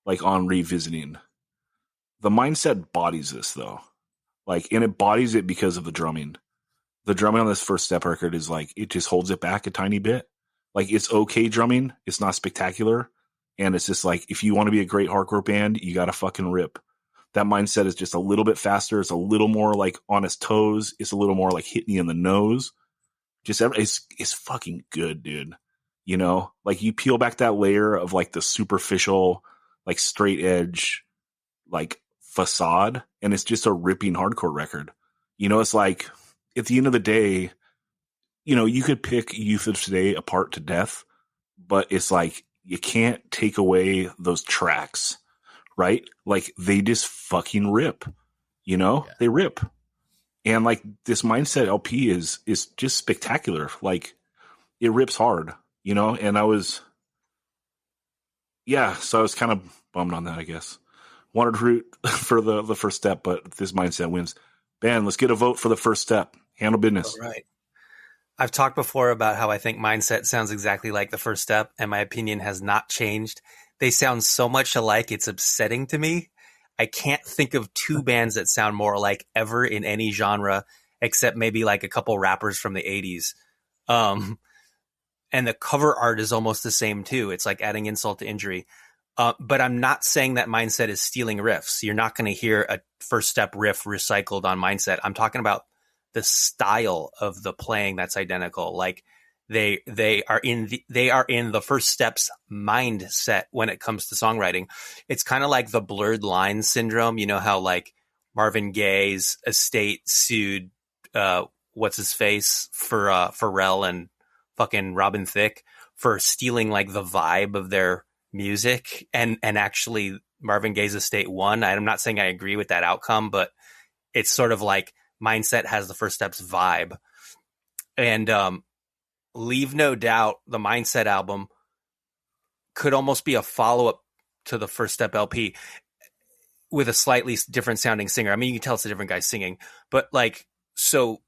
like on revisiting, the Mindset bodies this though, like, and it bodies it because of the drumming. The drumming on this First Step record is like, it just holds it back a tiny bit. Like, it's okay drumming. It's not spectacular. And it's just like, if you want to be a great hardcore band, you got to fucking rip. That Mindset is just a little bit faster. It's a little more like on its toes. It's a little more like hitting you in the nose. Just it's fucking good, dude. You know, like you peel back that layer of like the superficial, like straight edge, like facade, and it's just a ripping hardcore record. You know, it's like at the end of the day, you know, you could pick Youth of Today apart to death, but it's like you can't take away those tracks, right? Like they just fucking rip, you know, they rip. And like this Mindset LP is just spectacular. Like it rips hard, you know, and I was kind of bummed on that, I guess. Wanted to root for the First Step, but this Mindset wins. Ben, let's get a vote for the First Step. Handle business. All right. I've talked before about how I think Mindset sounds exactly like the First Step, and my opinion has not changed. They sound so much alike, it's upsetting to me. I can't think of two bands that sound more alike ever in any genre, except maybe like a couple rappers from the 80s. And the cover art is almost the same too. It's like adding insult to injury. But I'm not saying that Mindset is stealing riffs. You're not going to hear a First Step riff recycled on Mindset. I'm talking about the style of the playing that's identical. Like they are in the First Step's mindset when it comes to songwriting. It's kind of like the blurred lines syndrome. You know how like Marvin Gaye's estate sued what's his face for Pharrell and fucking Robin Thicke for stealing like the vibe of their music, and actually Marvin Gaye's estate won. I'm not saying I agree with that outcome, but it's sort of like Mindset has the First Step's vibe. And Leave No Doubt, the Mindset album, could almost be a follow-up to the First Step LP with a slightly different sounding singer. I mean, you can tell it's a different guy singing, but like, so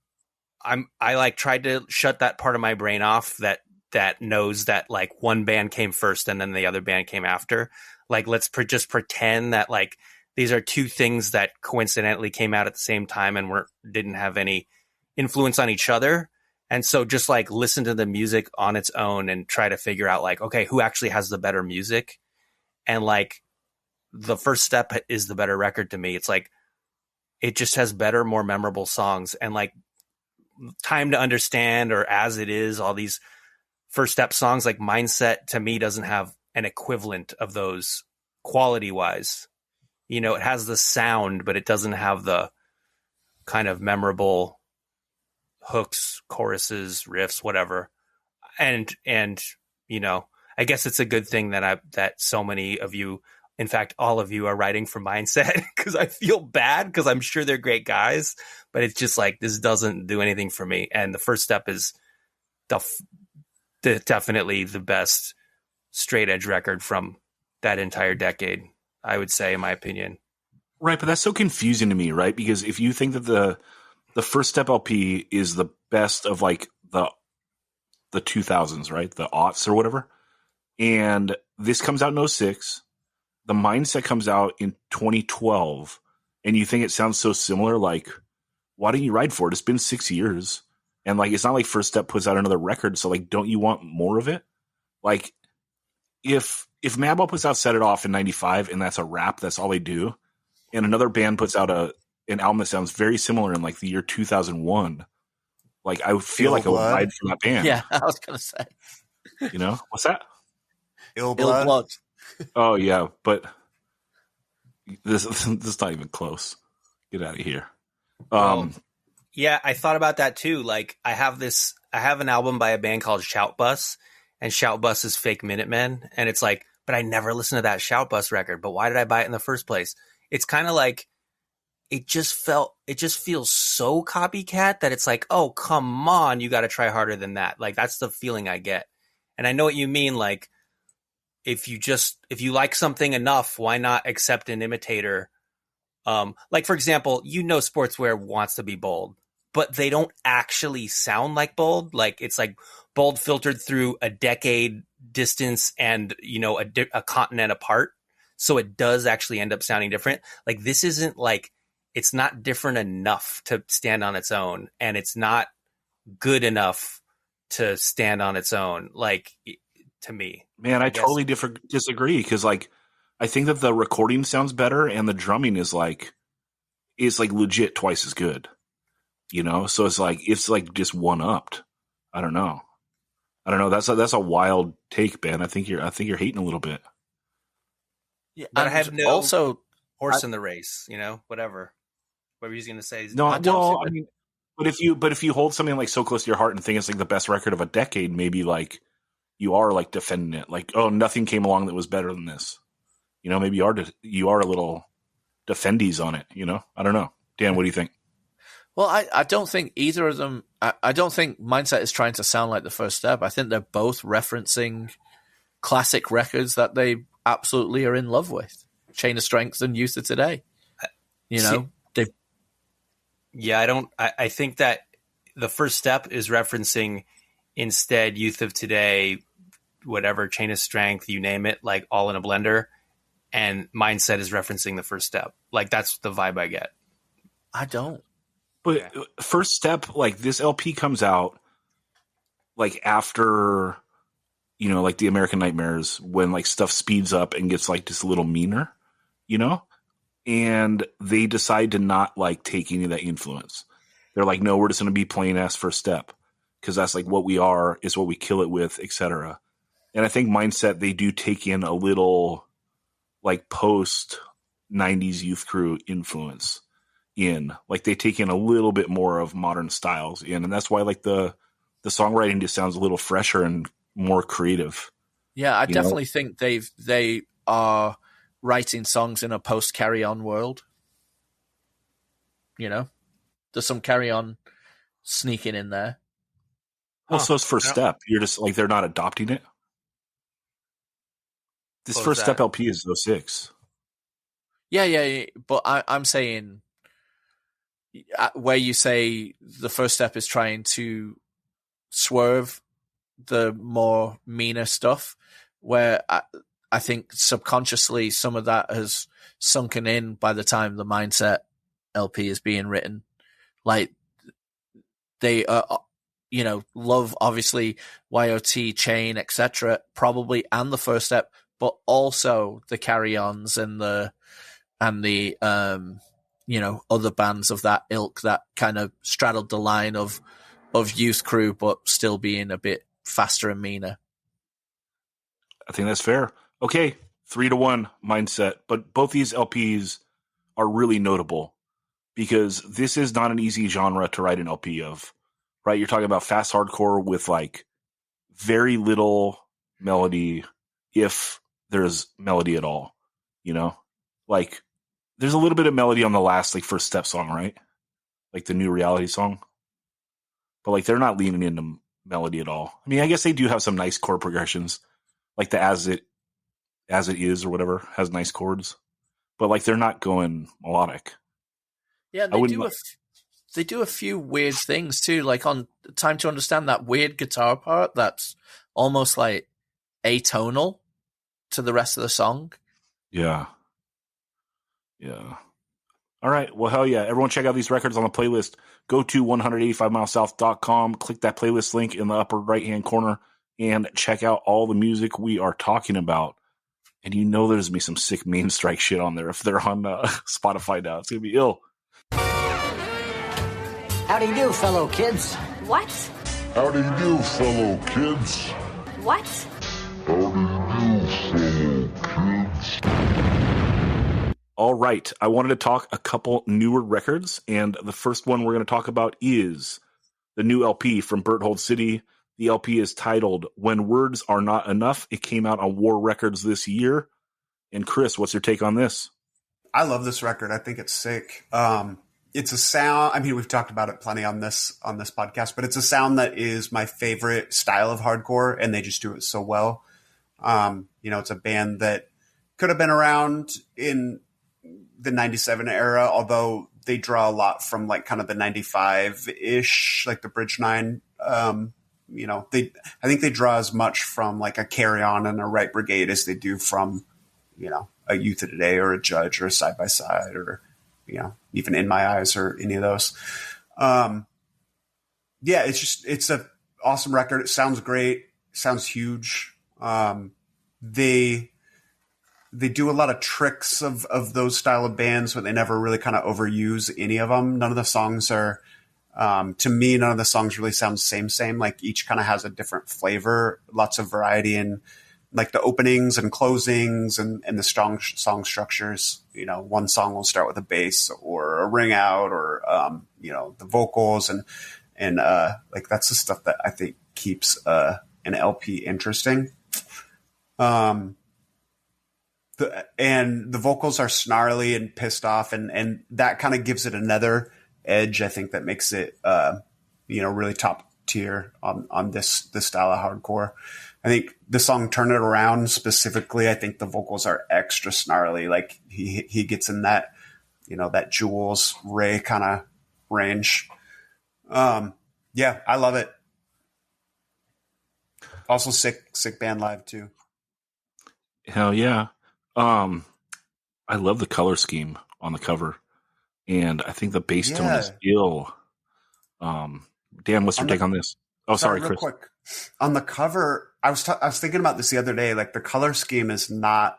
I like tried to shut that part of my brain off that knows that like one band came first and then the other band came after. Like, let's just pretend that like these are two things that coincidentally came out at the same time and didn't have any influence on each other. And so just like listen to the music on its own and try to figure out like, okay, who actually has the better music? And like the First Step is the better record to me. It's like, it just has better, more memorable songs, and like Time to Understand or As It Is, all these First Step songs, like Mindset to me doesn't have an equivalent of those quality wise. You know, it has the sound, but it doesn't have the kind of memorable hooks, choruses, riffs, whatever. And you know, I guess it's a good thing that so many of you, in fact, all of you, are writing for Mindset, because I feel bad because I'm sure they're great guys, but it's just like, this doesn't do anything for me. And the First Step is definitely the best straight edge record from that entire decade, I would say, in my opinion. Right, but that's so confusing to me, right? Because if you think that the First Step LP is the best of like the 2000s, right? The aughts or whatever. And this comes out in 2006. The Mindset comes out in 2012. And you think it sounds so similar, like, why don't you ride for it? It's been 6 years. And like, it's not like First Step puts out another record. So like, don't you want more of it? Like, if Madball puts out Set It Off in 95 and that's a wrap, that's all they do, and another band puts out an album that sounds very similar in like the year 2001, like I feel like I would ride for that band. Yeah, I was gonna say. You know, what's that? Ill Blood. Oh yeah, but this is not even close. Get out of here. Yeah, I thought about that too. Like, I have an album by a band called Shout Bus, and Shout Bus is fake Minutemen, and it's like, but I never listened to that Shout Bus record. But why did I buy it in the first place? It's kind of like it just feels so copycat that it's like, oh, come on, you got to try harder than that. Like, that's the feeling I get. And I know what you mean. Like, if you like something enough, why not accept an imitator? Like, for example, sportswear wants to be bold, but they don't actually sound like bold. Like, it's like bold filtered through a decade distance and, a continent apart. So it does actually end up sounding different. Like, this isn't like, it's not different enough to stand on its own, and it's not good enough to stand on its own. Like, to me, man, I totally disagree. Cause like, I think that the recording sounds better and the drumming is like legit twice as good, So it's like just one upped. I don't know. That's a wild take, Ben. I think you're hating a little bit. Yeah, but I have horse in the race, whatever. What were you going to say? But if you hold something like so close to your heart and think it's like the best record of a decade, maybe like you are like defending it, like, oh, nothing came along that was better than this. Maybe you are a little defendies on it. I don't know. Dan, what do you think? Well, I don't think either of them. I don't think Mindset is trying to sound like the first step. I think they're both referencing classic records that they absolutely are in love with. Chain of Strength and Youth of Today. I think that the first step is referencing instead Youth of Today, whatever, Chain of Strength, you name it, like all in a blender. And Mindset is referencing the first step. Like, that's the vibe I get. I don't. But first step, like, this LP comes out like after, like the American Nightmares, when like stuff speeds up and gets like just a little meaner, and they decide to not like take any of that influence. They're like, no, we're just going to be plain ass first step, because that's like what we are, is what we kill it with, etc. And I think Mindset, they do take in a little like post 90s Youth Crew influence in, like they take in a little bit more of modern styles in, and that's why like the songwriting just sounds a little fresher and more creative. Yeah, I definitely think they are writing songs in a post Carry On world. There's some Carry On sneaking in there. Well, so it's first step. You're just like, they're not adopting it. This first step LP is 06. Yeah. But I'm saying where you say the first step is trying to swerve the more meaner stuff, where I think subconsciously some of that has sunken in by the time the Mindset LP is being written. Like, they love obviously YOT, Chain, etc., probably, and the first step, but also the Carry-Ons and the other bands of that ilk that kind of straddled the line of Youth Crew, but still being a bit faster and meaner. I think that's fair. Okay, 3-1 Mindset, but both these LPs are really notable because this is not an easy genre to write an LP of, right? You're talking about fast hardcore with like very little melody, if there's melody at all, like there's a little bit of melody on the last like first step song, right? Like the New Reality song, but like they're not leaning into melody at all. I mean, I guess they do have some nice chord progressions, like the As It Is or whatever has nice chords, but like they're not going melodic. Yeah, they do a few weird things too, like on Time to Understand, that weird guitar part that's almost like atonal to the rest of the song. Yeah. All right. Well, hell yeah. Everyone check out these records on the playlist. Go to 185milesouth.com, click that playlist link in the upper right-hand corner, and check out all the music we are talking about. And there's going to be some sick main strike shit on there if they're on Spotify now. It's going to be ill. Howdy do, fellow kids. What? Howdy do, fellow kids. What? Howdy do, fellow kids. All right. I wanted to talk a couple newer records, and the first one we're going to talk about is the new LP from Berthold City. The LP is titled When Words Are Not Enough. It came out on War Records this year. And Chris, what's your take on this? I love this record. I think it's sick. It's a sound. I mean, we've talked about it plenty on this podcast, but it's a sound that is my favorite style of hardcore, and they just do it so well. It's a band that could have been around in the 97 era, although they draw a lot from like kind of the 95-ish, like the Bridge 9. I think they draw as much from like a Carry On and a Right Brigade as they do from, a Youth of Today or a Judge or a Side by Side or, even In My Eyes or any of those. It's a awesome record. It sounds great. It sounds huge. They do a lot of tricks of those style of bands, but they never really kind of overuse any of them. None of the songs are, to me, none of the songs really sound same. Like each kind of has a different flavor, lots of variety in like the openings and closings and the strong song structures. One song will start with a bass or a ring out or, the vocals and like that's the stuff that I think keeps an LP interesting. And the vocals are snarly and pissed off, and that kind of gives it another edge. I think that makes it, really top tier on this style of hardcore. I think the song "Turn It Around" specifically, I think the vocals are extra snarly. Like he gets in that, that Jules Ray kind of range. I love it. Also sick band live too. Hell yeah. I love the color scheme on the cover, and I think the bass tone is ill. Dan, what's your take on this? Oh, sorry, Chris. Quick. On the cover, I was thinking about this the other day. Like the color scheme is not,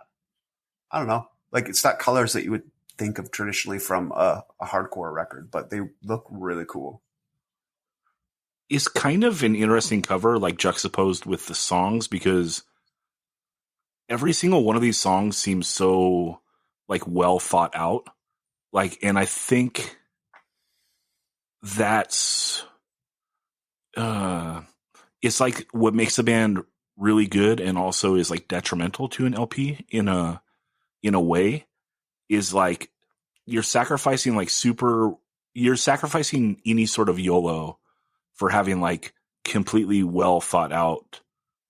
I don't know, like it's not colors that you would think of traditionally from a hardcore record, but they look really cool. It's kind of an interesting cover, like juxtaposed with the songs, because every single one of these songs seems so like well thought out. Like, and I think that's, it's like what makes a band really good and also is like detrimental to an LP in a way is like you're sacrificing any sort of YOLO for having like completely well thought out,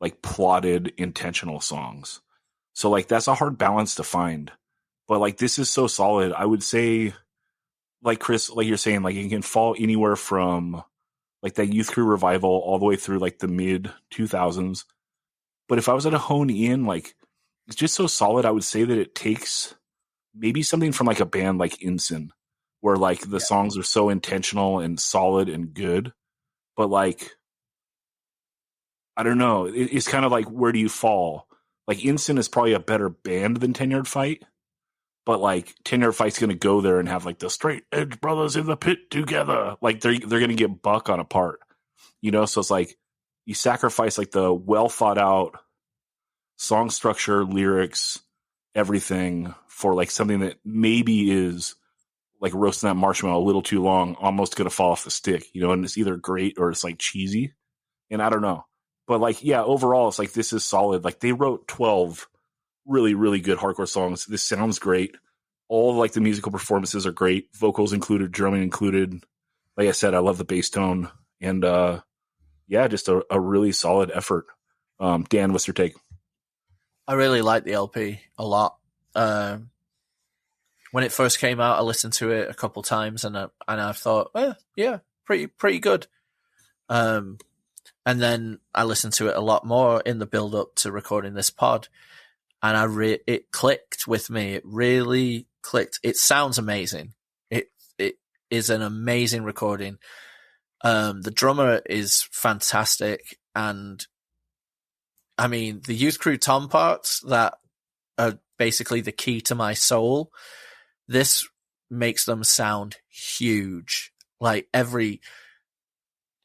like plotted intentional songs. So like that's a hard balance to find, but like this is so solid. I would say, like Chris, like you're saying, like it can fall anywhere from like that Youth Crew revival all the way through like the mid 2000s. But if I was to hone in, like it's just so solid. I would say that it takes maybe something from like a band like Ensign, where like the songs are so intentional and solid and good, but like I don't know, it's kind of like where do you fall? Like Ensign is probably a better band than 10 Yard Fight, but like 10 Yard Fight's going to go there and have like the straight edge brothers in the pit together. Like they're going to get buck on a part, So it's like you sacrifice like the well thought out song structure, lyrics, everything for like something that maybe is like roasting that marshmallow a little too long, almost going to fall off the stick, and it's either great or it's like cheesy. And I don't know. But like, yeah, overall, it's like, this is solid. Like they wrote 12 really, really good hardcore songs. This sounds great. All like the musical performances are great. Vocals included, drumming included. Like I said, I love the bass tone and, just a really solid effort. Dan, what's your take? I really like the LP a lot. When it first came out, I listened to it a couple times and I thought, pretty good. And then I listened to it a lot more in the build up to recording this pod, and it clicked with me. It really clicked. It sounds amazing. It is an amazing recording. The drummer is fantastic, and I mean the Youth Crew tom parts that are basically the key to my soul. This makes them sound huge. Like every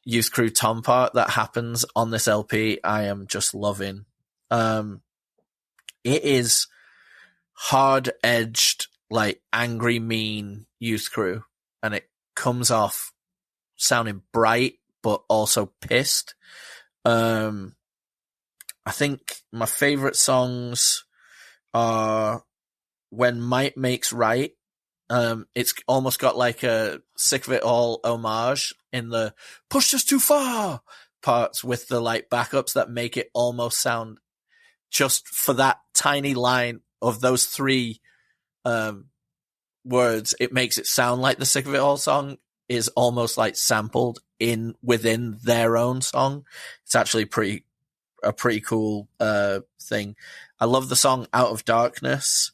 Youth Crew tom part that happens on this LP, I am just loving. It is hard-edged, like angry, mean youth crew, and it comes off sounding bright but also pissed. I think my favorite songs are When Might Makes Right. It's almost got like a Sick of It All homage in the push us too far parts with the like backups that make it almost sound, just for that tiny line of those three words, it makes it sound like the Sick of It All song is almost like sampled in within their own song. It's actually a pretty cool thing. I love the song Out of Darkness.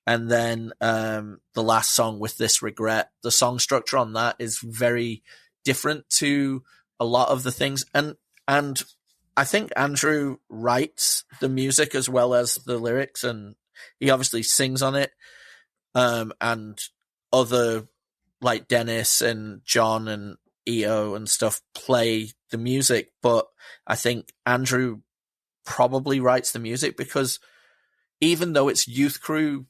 And then the last song, With This Regret, the song structure on that is very different to a lot of the things. And I think Andrew writes the music as well as the lyrics, and he obviously sings on it. And other, like Dennis and John and EO and stuff, play the music. But I think Andrew probably writes the music because even though it's youth crew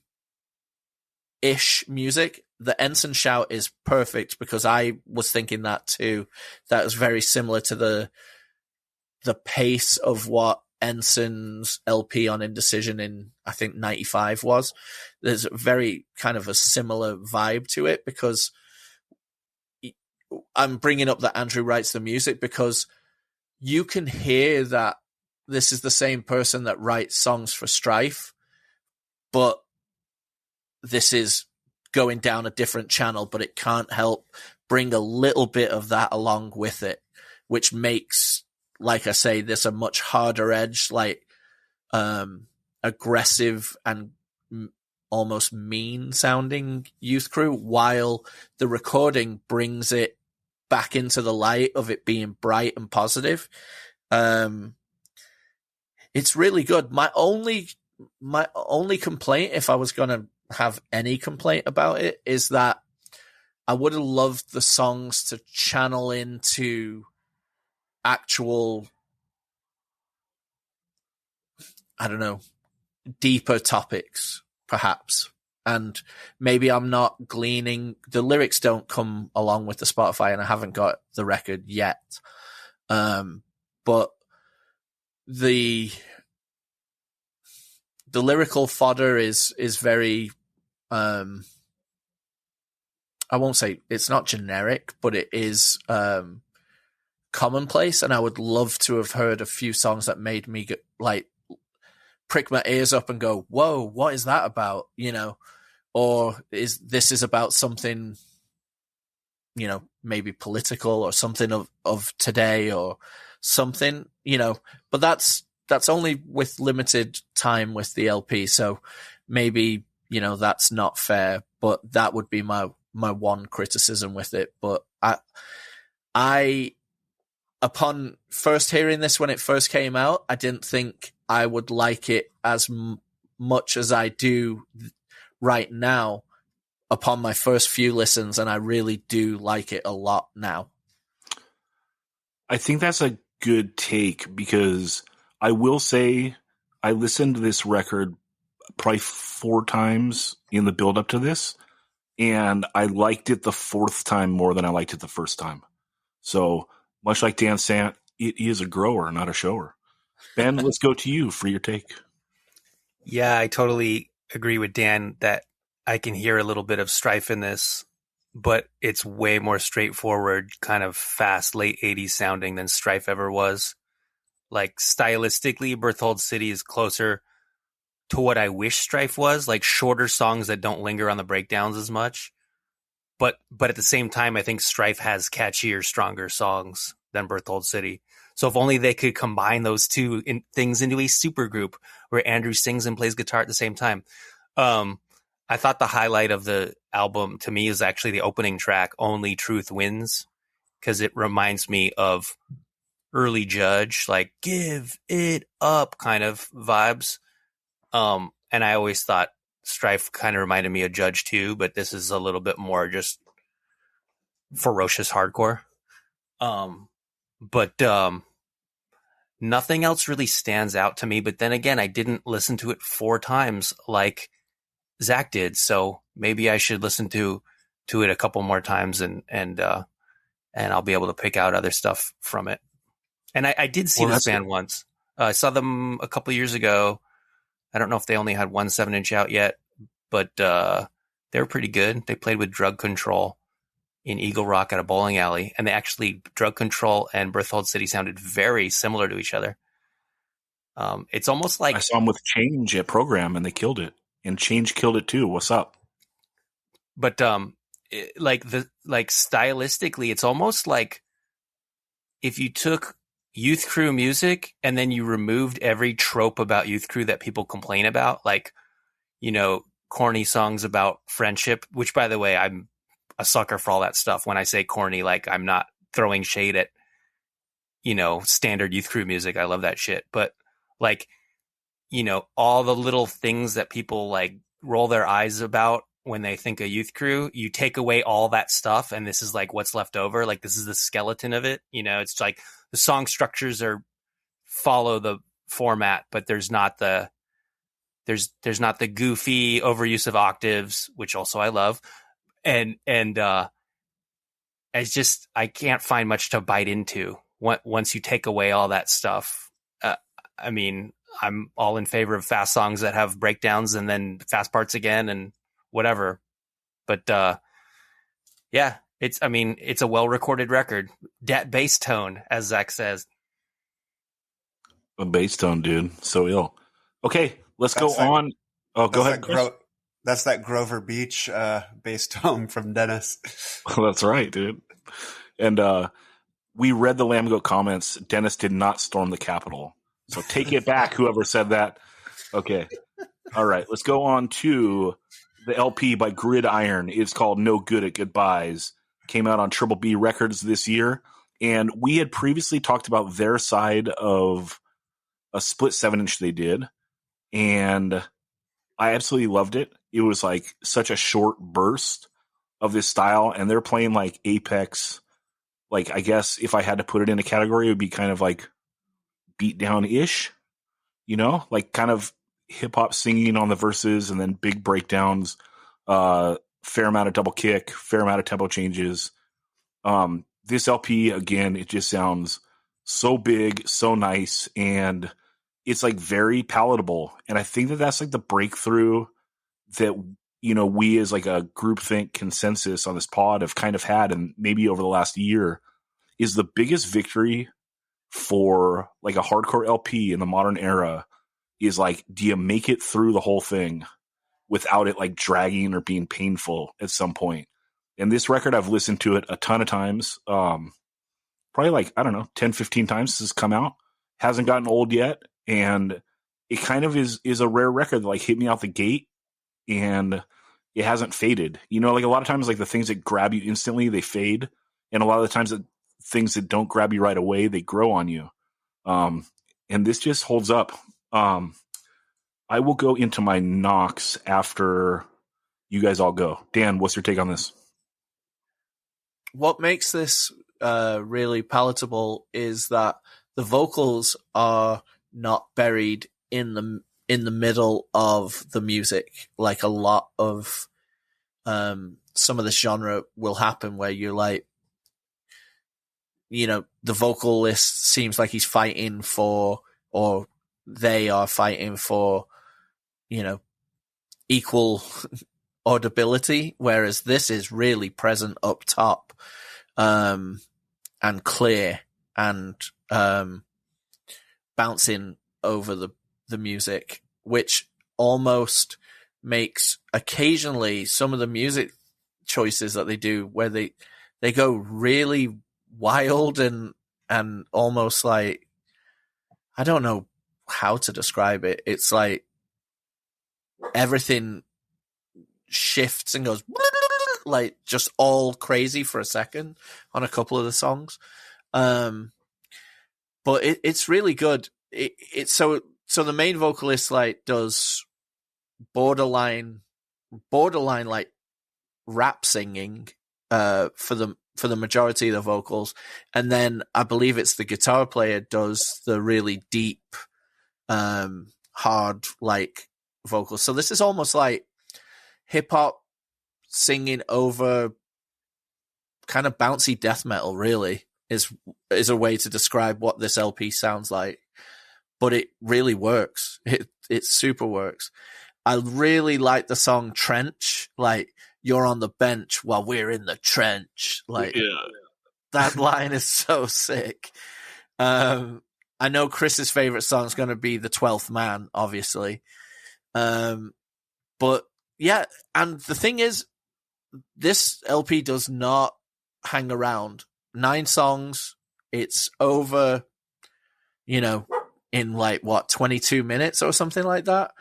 ish music, the Ensign shout is perfect, because I was thinking that too. That was very similar to the pace of what Ensign's LP on Indecision in, I think, 95 was. There's very kind of a similar vibe to it, because I'm bringing up that Andrew writes the music because you can hear that this is the same person that writes songs for Strife, but this is going down a different channel, but it can't help bring a little bit of that along with it, which makes, like I say, this a much harder edge, like aggressive and almost mean sounding youth crew, while the recording brings it back into the light of it being bright and positive. It's really good. My only complaint, if I was going to have any complaint about it, is that I would have loved the songs to channel into actual, I don't know, deeper topics, perhaps. And maybe I'm not gleaning, the lyrics don't come along with the Spotify, and I haven't got the record yet. But the lyrical fodder is very, I won't say it's not generic, but it is commonplace. And I would love to have heard a few songs that made me like prick my ears up and go, whoa, what is that about? You know, or is this about something, you know, maybe political or something of today or something, you know, but that's only with limited time with the LP. So maybe, you know, that's not fair, but that would be my one criticism with it. But I upon first hearing this when it first came out, I didn't think I would like it as much as I do right now upon my first few listens. And I really do like it a lot now. I think that's a good take, because I will say I listened to this record probably 4 times in the build up to this, and I liked it the 4th time more than I liked it the first time. So much like Dan Sant, it is a grower, not a shower. Ben, let's go to you for your take. Yeah, I totally agree with Dan that I can hear a little bit of Strife in this, but it's way more straightforward, kind of fast, late 80s sounding than Strife ever was. Like, stylistically, Berthold City is closer to what I wish Strife was, like shorter songs that don't linger on the breakdowns as much. But at the same time, I think Strife has catchier, stronger songs than Berthold City. So if only they could combine those two things into a super group where Andrew sings and plays guitar at the same time. I thought the highlight of the album to me is actually the opening track, Only Truth Wins, because it reminds me of early Judge, like give it up kind of vibes. And I always thought Strife kind of reminded me of Judge too, but this is a little bit more just ferocious hardcore. But nothing else really stands out to me. But then again, I didn't listen to it 4 times like Zach did. So maybe I should listen to it a couple more times and I'll be able to pick out other stuff from it. And I did see this band once. I saw them a couple years ago. I don't know if they only had one 7-inch out yet, but they were pretty good. They played with Drug Control in Eagle Rock at a bowling alley, and they actually, Drug Control and Berthold City sounded very similar to each other. It's almost like I saw them with Change at Program, and they killed it. And Change killed it too. What's up? But stylistically, it's almost like if you took Youth Crew music and then you removed every trope about Youth Crew that people complain about, like, you know, corny songs about friendship, which, by the way, I'm a sucker for all that stuff. When I say corny, like, I'm not throwing shade at, you know, standard Youth Crew music. I love that shit. But, like, you know, all the little things that people, like, roll their eyes about when they think of Youth Crew, you take away all that stuff, and this is, like, what's left over. Like, this is the skeleton of it. You know, it's like the song structures follow the format, but there's not the goofy overuse of octaves, which also I love. And it's just, I can't find much to bite into once you take away all that stuff. I mean, I'm all in favor of fast songs that have breakdowns and then fast parts again and whatever. But yeah, it's a well-recorded record. Dat bass tone, as Zach says. A bass tone, dude. So ill. Okay, let's go on. Oh, go ahead. That's that Grover Beach bass tone from Dennis. That's right, dude. And we read the Lamb Goat comments. Dennis did not storm the Capitol. So take it back, whoever said that. Okay. All right, let's go on to the LP by Gridiron. It's called No Good at Goodbyes. Came out on Triple B Records this year. And we had previously talked about their side of a split 7-inch they did. And I absolutely loved it. It was like such a short burst of this style. And they're playing like Apex. Like, I guess if I had to put it in a category, it would be kind of like beat down-ish, you know, like kind of hip hop singing on the verses and then big breakdowns, fair amount of double kick, fair amount of tempo changes. This LP, again, it just sounds so big, so nice, and it's like very palatable. And I think that that's like the breakthrough that, you know, we as like a groupthink consensus on this pod have kind of had, and maybe over the last year, is the biggest victory for like a hardcore LP in the modern era is like, do you make it through the whole thing without it like dragging or being painful at some point? And this record, I've listened to it a ton of times, probably like, I don't know, 10, 15 times since it's come out. Hasn't gotten old yet. And it kind of is a rare record that like hit me out the gate and it hasn't faded. You know, like a lot of times, like the things that grab you instantly, they fade. And a lot of the times that things that don't grab you right away, they grow on you. And this just holds up. I will go into my knocks after you guys all go. Dan, what's your take on this? What makes this really palatable is that the vocals are not buried in the middle of the music, like a lot of some of this genre will happen, where you're like, you know, the vocalist seems like he's fighting for, or they are fighting for, you know, equal audibility, whereas this is really present up top, and clear and bouncing over the music, which almost makes occasionally some of the music choices that they do where they go really wild and almost like, I don't know how to describe it. It's like everything shifts and goes like just all crazy for a second on a couple of the songs. But it's really good. It's so the main vocalist like does borderline like rap singing for the majority of the vocals, and then I believe it's the guitar player does the really deep hard like vocals. So this is almost like hip hop singing over kind of bouncy death metal, really, is a way to describe what this LP sounds like. But it really works. It super works. I really like the song Trench, like, you're on the bench while we're in the trench. Like, that line is so sick. I know Chris's favorite song is going to be The 12th Man, obviously. But yeah, and the thing is, this LP does not hang around. 9 songs. It's over, in like, 22 minutes or something like that.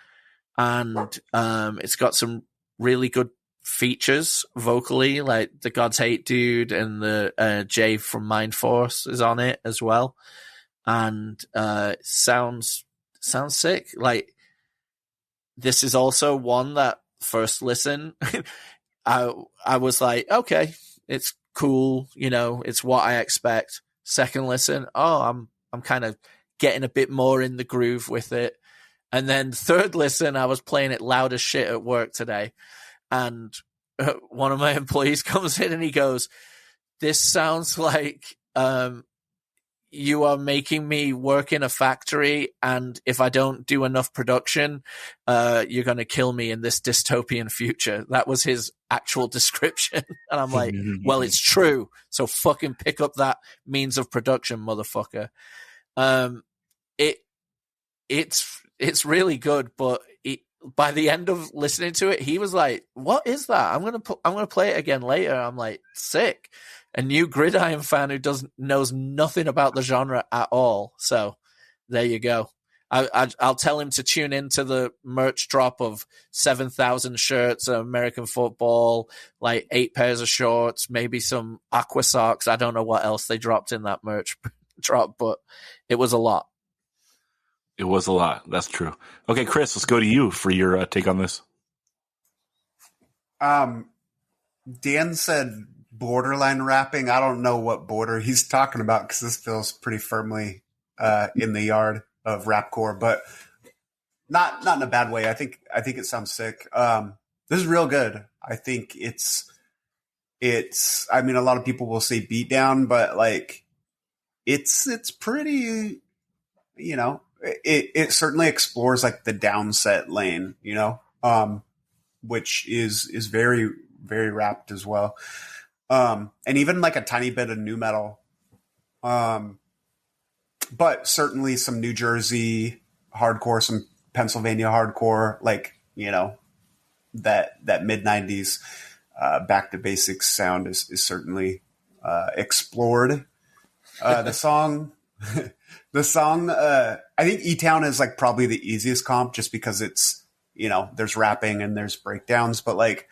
And it's got some really good features vocally, like the God's Hate dude and the Jay from Mind Force is on it as well. And it sounds sick. Like, this is also one that first listen, I was like, okay, it's cool, it's what I expect. Second listen, I'm kind of getting a bit more in the groove with it. And then third listen, I was playing it loud as shit at work today. And one of my employees comes in and he goes, this sounds like you are making me work in a factory, and if I don't do enough production, you're going to kill me in this dystopian future. That was his actual description. And I'm like, well, it's true. So fucking pick up that means of production, motherfucker. It's really good, but by the end of listening to it, he was like, what is that? I'm going to play it again later. I'm like, sick. A new Gridiron fan who knows nothing about the genre at all. So there you go. I'll tell him to tune into the merch drop of 7,000 shirts of American football, like 8 pairs of shorts, maybe some aqua socks. I don't know what else they dropped in that merch drop, but it was a lot. It was a lot. That's true. Okay, Chris, let's go to you for your take on this. Dan said borderline rapping. I don't know what border he's talking about because this feels pretty firmly in the yard of rapcore, but not in a bad way. I think it sounds sick. This is real good. I think it's. I mean, a lot of people will say beatdown, but like, it's pretty. It certainly explores like the downset lane, which is very, very rapped as well. And even like a tiny bit of nu metal. But certainly some New Jersey hardcore, some Pennsylvania hardcore, like, that mid-90s back to basics sound is certainly explored. The song, I think E-Town is like probably the easiest comp just because it's, there's rapping and there's breakdowns. But like,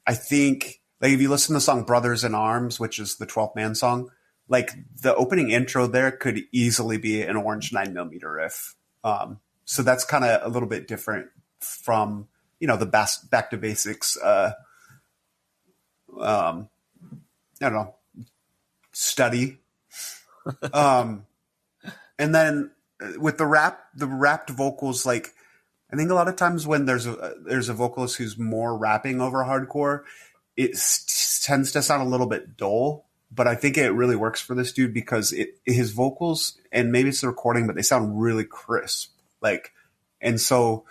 I think like if you listen to the song Brothers in Arms, which is the 12th Man song, like the opening intro there could easily be an Orange 9mm riff. So that's kind of a little bit different from, the back to basics, I don't know, study. And then with the rapped vocals, like I think a lot of times when there's a vocalist who's more rapping over hardcore, it tends to sound a little bit dull. But I think it really works for this dude because his vocals, and maybe it's the recording, but they sound really crisp. Like, and so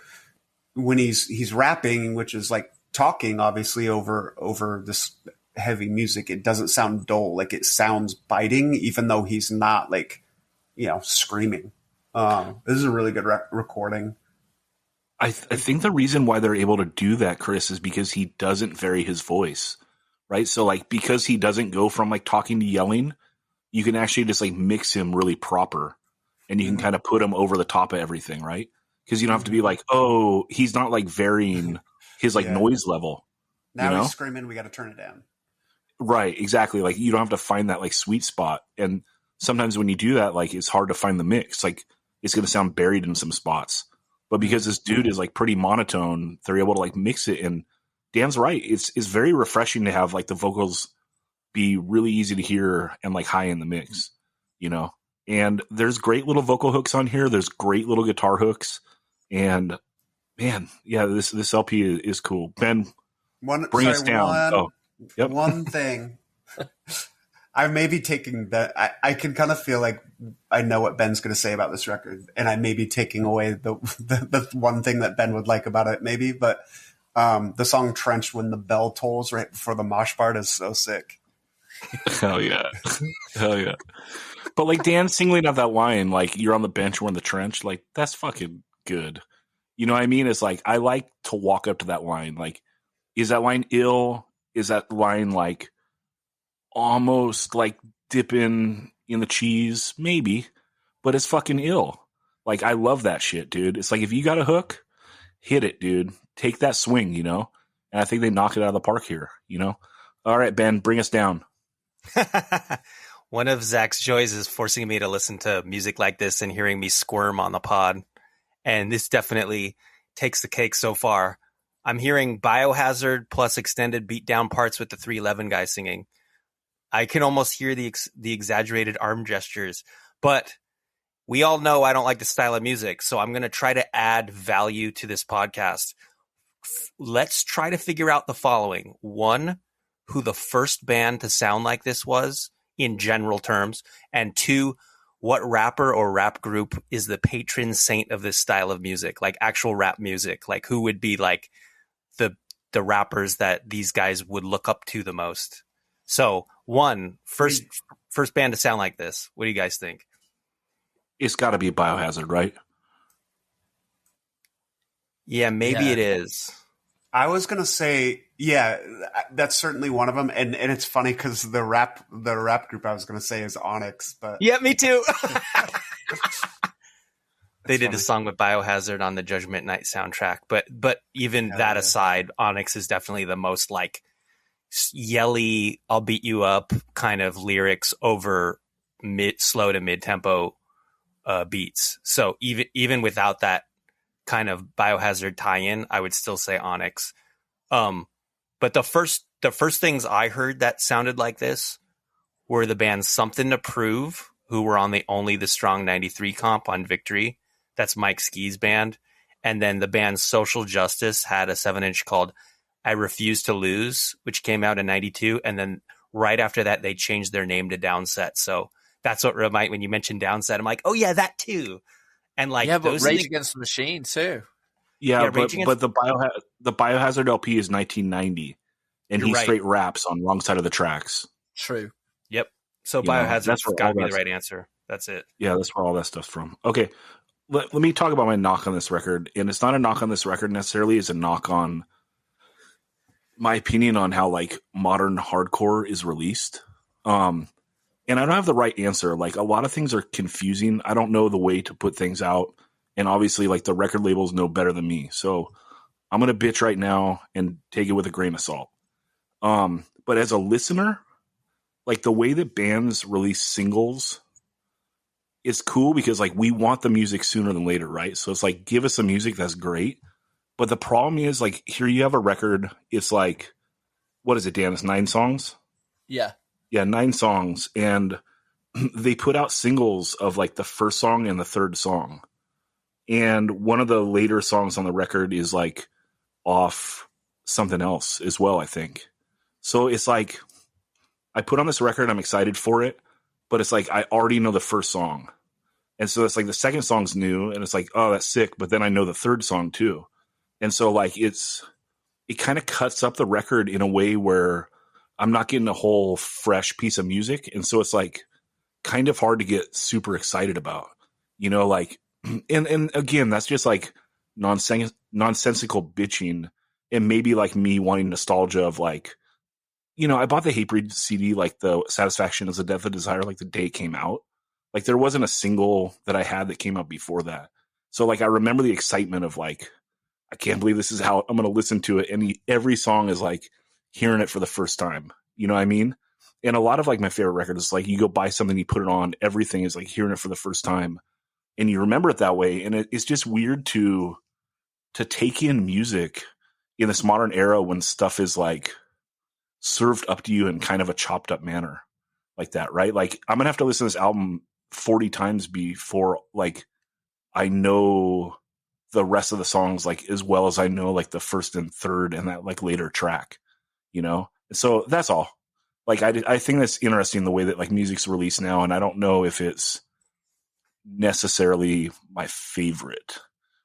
when he's rapping, which is like talking obviously over this heavy music, it doesn't sound dull. Like it sounds biting, even though he's not like, screaming. This is a really good recording. I think the reason why they're able to do that, Chris, is because he doesn't vary his voice, right? So like, because he doesn't go from like talking to yelling, you can actually just like mix him really proper and you can kind of put him over the top of everything, right? Because you don't have to be like, oh, he's not like varying his like noise level. Now he's screaming, we got to turn it down. Right, exactly. Like you don't have to find that like sweet spot. And sometimes when you do that, like it's hard to find the mix. Like it's going to sound buried in some spots. But because this dude is like pretty monotone, they're able to like mix it. And Dan's right. It's very refreshing to have like the vocals be really easy to hear and like high in the mix, And there's great little vocal hooks on here. There's great little guitar hooks. And man, yeah, this LP is cool. Ben, Bring us down. One thing. I may be taking that. I can kind of feel like I know what Ben's going to say about this record, and I may be taking away the one thing that Ben would like about it, maybe. But the song "Trench" when the bell tolls right before the mosh part is so sick. Hell yeah, hell yeah. But like Dan singling out that line, like you're on the bench, we're in the trench, like that's fucking good. You know what I mean? It's like I like to walk up to that line. Like, is that line ill? Is that line like almost like dipping in the cheese? Maybe, but it's fucking ill. Like I love that shit, dude. It's like if you got a hook, hit it, dude. Take that swing, you know. And I think they knock it out of the park here, you know. All right, Ben, bring us down. One of Zach's joys is forcing me to listen to music like this and hearing me squirm on the pod. And this definitely takes the cake so far. I'm hearing Biohazard plus extended beatdown parts with the 311 guy singing. I can almost hear the exaggerated arm gestures, but we all know I don't like the style of music, so I'm going to try to add value to this podcast. Let's try to figure out the following. One, who the first band to sound like this was in general terms, and two, what rapper or rap group is the patron saint of this style of music, like actual rap music, like who would be like the rappers that these guys would look up to the most. So first band to sound like this. What do you guys think? It's got to be Biohazard, right? Yeah, maybe it is. I was gonna say, yeah, that's certainly one of them, and it's funny because the rap group I was gonna say is Onyx, but yeah, me too. They did funny. a song with Biohazard on the Judgment Night soundtrack, but even that aside, Onyx is definitely the most like yelly, I'll beat you up kind of lyrics over slow to mid tempo beats. So even without that kind of Biohazard tie-in, I would still say Onyx. But the first things I heard that sounded like this were the band Something to Prove, who were on the Strong 93 comp on Victory. That's Mike Ski's band. And then the band Social Justice had a 7-inch called I Refuse to Lose, which came out in 92. And then right after that, they changed their name to Downset. So that's what when you mentioned Downset, I'm like, oh yeah, that too. And like, yeah, but Rage Against the Machine too. Yeah, but the Biohazard LP is 1990, and he straight raps on wrong side of the tracks. True. Yep. So Biohazard's got to be the right answer. That's it. Yeah, that's where all that stuff's from. Okay, let me talk about my knock on this record, and it's not a knock on this record necessarily; it's a knock on my opinion on how like modern hardcore is released. And I don't have the right answer. Like a lot of things are confusing. I don't know the way to put things out. And obviously like the record labels know better than me. So I'm going to bitch right now and take it with a grain of salt. But as a listener, like the way that bands release singles is cool because like we want the music sooner than later, right? So it's like, give us some music that's great. But the problem is like, here you have a record. It's like, what is it, Dan? It's 9 songs? Yeah. Yeah, 9 songs. And they put out singles of like the first song and the third song. And one of the later songs on the record is like off something else as well, I think. So it's like, I put on this record, I'm excited for it, but it's like, I already know the first song. And so it's like the second song's new and it's like, oh, that's sick. But then I know the third song too. And so like, it kind of cuts up the record in a way where I'm not getting a whole fresh piece of music. And so it's like kind of hard to get super excited about, you know, like, and again, that's just like nonsensical bitching and maybe like me wanting nostalgia of like, you know, I bought the Hatebreed CD, like the Satisfaction is the Death of Desire, like the day it came out. Like there wasn't a single that I had that came out before that. So like, I remember the excitement of like, I can't believe this is how I'm going to listen to it. And every song is like hearing it for the first time. You know what I mean? And a lot of like my favorite records is like you go buy something, you put it on, everything is like hearing it for the first time. And you remember it that way. And it's just weird to take in music in this modern era when stuff is like served up to you in kind of a chopped up manner like that, right? Like I'm going to have to listen to this album 40 times before like I know the rest of the songs like as well as I know like the first and third and that like later track, you know? So that's all. Like I think that's interesting the way that like music's released now, and I don't know if it's necessarily my favorite.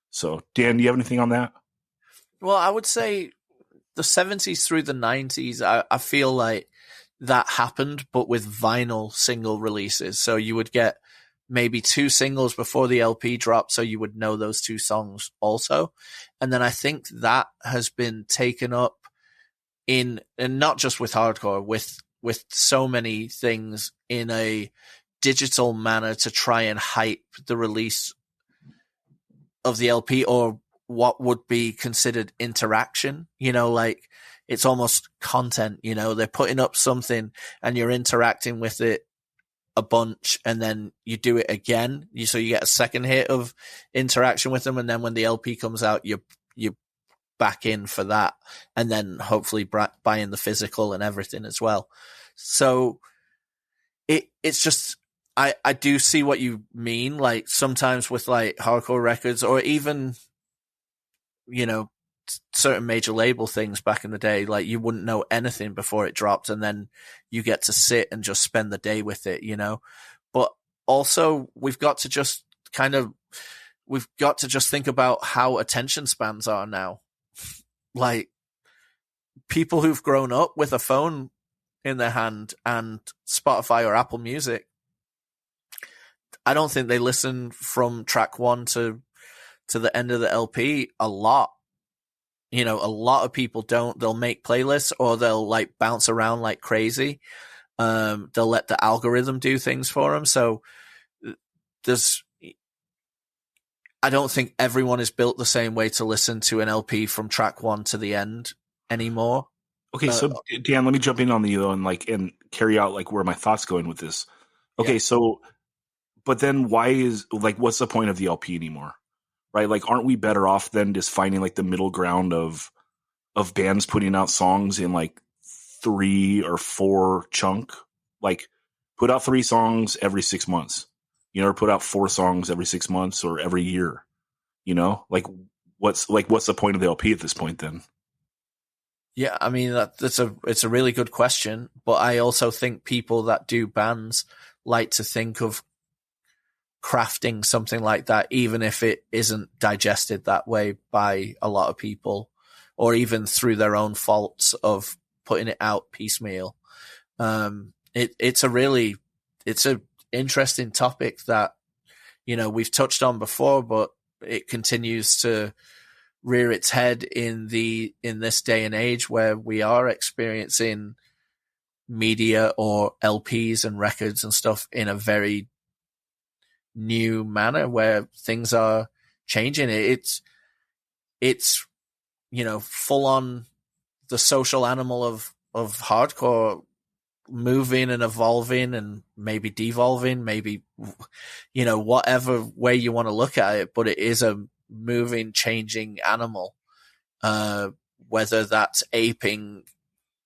So Dan, do you have anything on that? Well, I would say the 70s through the 90s, I feel like that happened, but with vinyl single releases. So you would get maybe 2 singles before the LP dropped, so you would know those 2 songs also. And then I think that has been taken up and not just with hardcore, with so many things in a digital manner to try and hype the release of the LP, or what would be considered interaction, you know, like it's almost content, you know, they're putting up something and you're interacting with it a bunch, and then you do it again. So you get a second hit of interaction with them. And then when the LP comes out, you back in for that. And then hopefully buying the physical and everything as well. So it's just, I do see what you mean. Like sometimes with like hardcore records, or even, you know, certain major label things back in the day, like you wouldn't know anything before it dropped, and then you get to sit and just spend the day with it, you know. But also we've got to just think about how attention spans are now. Like people who've grown up with a phone in their hand and Spotify or Apple Music, I don't think they listen from track 1 to the end of the LP a lot. You know, a lot of people don't. They'll make playlists, or they'll like bounce around like crazy. They'll let the algorithm do things for them. So I don't think everyone is built the same way to listen to an LP from track 1 to the end anymore. Okay, so Dan, let me jump in on you though, and carry out like where my thoughts going with this. Okay, so, but then what's the point of the LP anymore? Right? Like, aren't we better off than just finding like the middle ground of bands putting out songs in like 3 or 4 chunk? Like, put out 3 songs every 6 months, you know, or put out 4 songs every 6 months or every year, you know? Like, what's the point of the LP at this point then? Yeah, I mean, it's a really good question, but I also think people that do bands like to think of crafting something like that, even if it isn't digested that way by a lot of people, or even through their own faults of putting it out piecemeal. It's a interesting topic that, you know, we've touched on before, but it continues to rear its head in this day and age where we are experiencing media or LPs and records and stuff in a very new manner where things are changing. It's you know, full on the social animal of hardcore moving and evolving and maybe devolving, maybe, you know, whatever way you want to look at it, but it is a moving, changing animal. Whether that's aping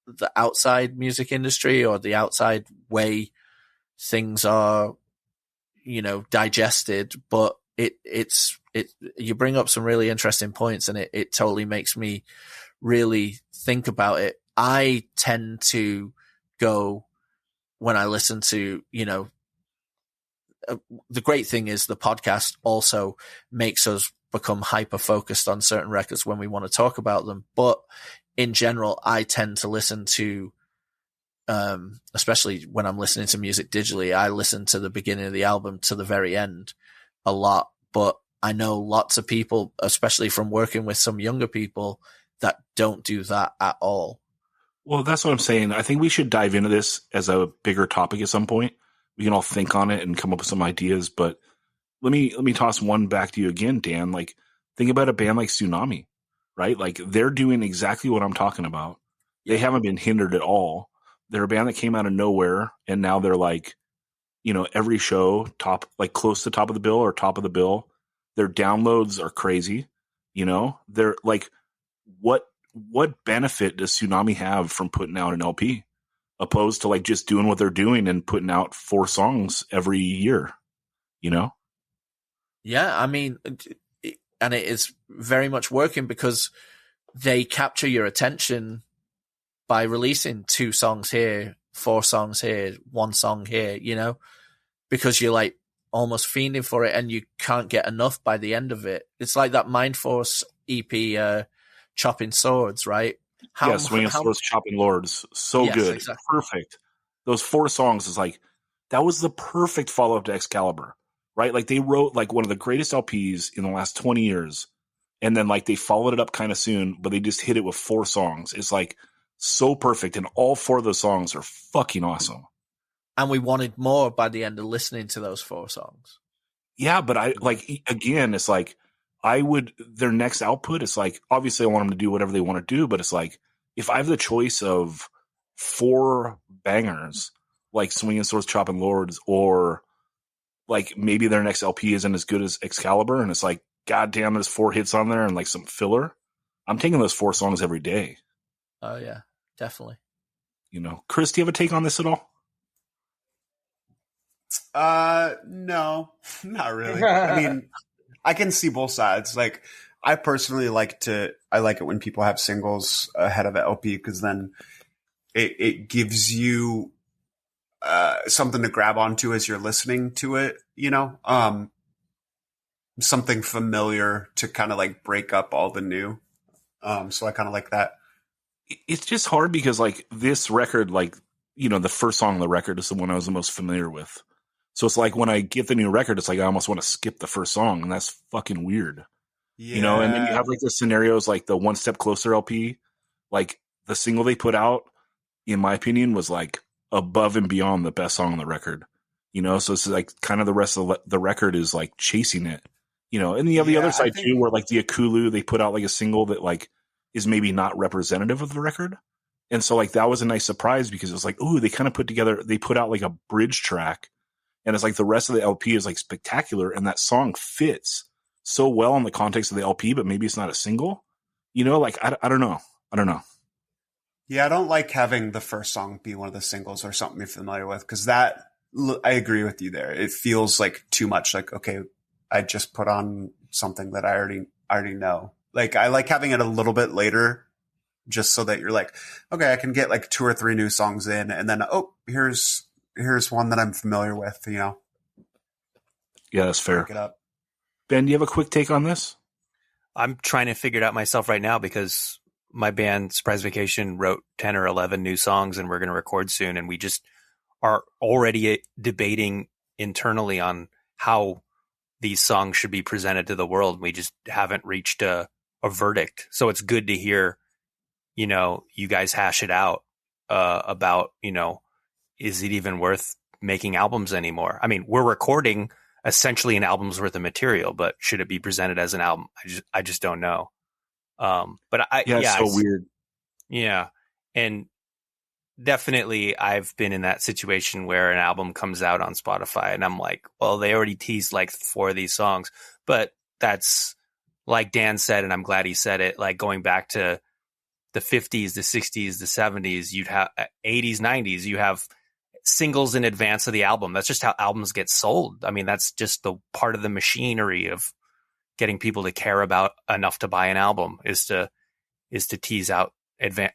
the outside music industry or the outside way things are, you know, digested, but you bring up some really interesting points, and it totally makes me really think about it. I tend to go, when I listen to, you know, the great thing is the podcast also makes us become hyper focused on certain records when we want to talk about them. But in general, I tend to listen to, especially when I'm listening to music digitally, I listen to the beginning of the album to the very end a lot. But I know lots of people, especially from working with some younger people, that don't do that at all. Well, that's what I'm saying. I think we should dive into this as a bigger topic at some point. We can all think on it and come up with some ideas. But let me toss one back to you again, Dan. Like, think about a band like Tsunami, right? Like, they're doing exactly what I'm talking about. They haven't been hindered at all. They're a band that came out of nowhere, and now they're like, you know, every show top, like close to top of the bill or top of the bill. Their downloads are crazy. You know, they're like, what benefit does Tsunami have from putting out an LP opposed to like just doing what they're doing and putting out 4 songs every year, you know? Yeah. I mean, and it is very much working because they capture your attention by releasing 2 songs here, 4 songs here, 1 song here, you know, because you're like almost fiending for it and you can't get enough by the end of it. It's like that Mind Force EP, Chopping Swords, right? Swinging Swords, Chopping Lords. So Yes, good. exactly. Perfect. Those 4 songs is like, that was the perfect follow-up to Excalibur, right? Like they wrote like one of the greatest LPs in the last 20 years. And then like they followed it up kind of soon, but they just hit it with 4 songs. It's like so perfect. And all 4 of those songs are fucking awesome. And we wanted more by the end of listening to those 4 songs. Yeah, but I like, again, it's like, their next output, it's like, obviously I want them to do whatever they want to do, but it's like, if I have the choice of 4 bangers, like Swinging Swords, Chopping Lords, or like maybe their next LP isn't as good as Excalibur, and it's like, God damn, there's 4 hits on there and like some filler, I'm taking those 4 songs every day. Oh yeah, definitely. You know, Chris, do you have a take on this at all? No, not really. I mean, I can see both sides. Like, I personally I like it when people have singles ahead of an LP because then it gives you something to grab onto as you're listening to it, you know? Something familiar to kind of like break up all the new. So I kind of like that. It's just hard because like this record, like, you know, the first song on the record is the one I was the most familiar with. So it's like when I get the new record, it's like I almost want to skip the first song, and that's fucking weird. Yeah. You know, and then you have like the scenarios like the One Step Closer LP, like the single they put out, in my opinion, was like above and beyond the best song on the record. You know, so it's like kind of the rest of the record is like chasing it. You know, and you have the other side too, where like the Akulu, they put out like a single that like is maybe not representative of the record. And so like that was a nice surprise because it was like, ooh, they kind of they put out like a bridge track. And it's like the rest of the LP is like spectacular. And that song fits so well in the context of the LP, but maybe it's not a single. You know, like, I don't know. I don't know. Yeah, I don't like having the first song be one of the singles or something you're familiar with because I agree with you there. It feels like too much like, okay, I just put on something that I already know. Like, I like having it a little bit later just so that you're like, okay, I can get like 2 or 3 new songs in and then, oh, here's one that I'm familiar with, you know? Yeah, that's fair. Pick it up. Ben, do you have a quick take on this? I'm trying to figure it out myself right now because my band Surprise Vacation wrote 10 or 11 new songs and we're going to record soon. And we just are already debating internally on how these songs should be presented to the world. We just haven't reached a verdict. So it's good to hear, you know, you guys hash it out about, you know, is it even worth making albums anymore? I mean, we're recording essentially an album's worth of material, but should it be presented as an album? I just don't know. It's so weird. Yeah. And definitely I've been in that situation where an album comes out on Spotify and I'm like, well, they already teased like 4 of these songs, but that's like Dan said, and I'm glad he said it, like going back to the 50s, the 60s, the 70s, you'd have 80s, 90s, you have singles in advance of the album. That's just how albums get sold. I mean, that's just the part of the machinery of getting people to care about enough to buy an album is to tease out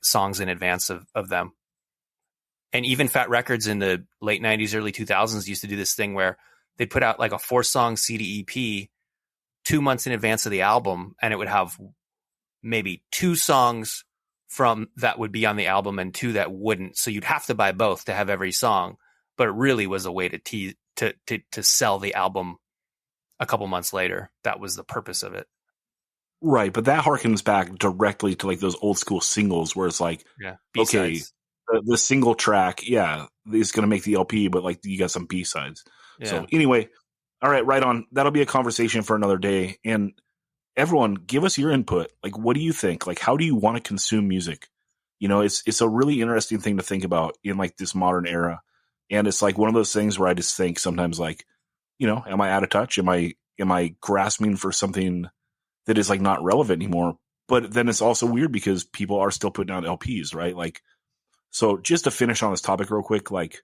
songs in advance of them. And even Fat Records in the late 90s, early 2000s used to do this thing where they'd put out like a 4-song CD EP 2 months in advance of the album, and it would have maybe 2 songs from that would be on the album and 2 that wouldn't. So you'd have to buy both to have every song, but it really was a way to sell the album a couple months later. That was the purpose of it. Right. But that harkens back directly to like those old school singles where it's like, okay, the single track, yeah, is going to make the LP, but like you got some B-sides. Yeah. So anyway, all right on. That'll be a conversation for another day. And everyone, give us your input. Like, what do you think? Like, how do you want to consume music? You know, it's a really interesting thing to think about in like this modern era. And it's like one of those things where I just think sometimes like, you know, am I out of touch? Am I grasping for something that is like not relevant anymore? But then it's also weird because people are still putting out LPs, right? Like, so just to finish on this topic real quick, like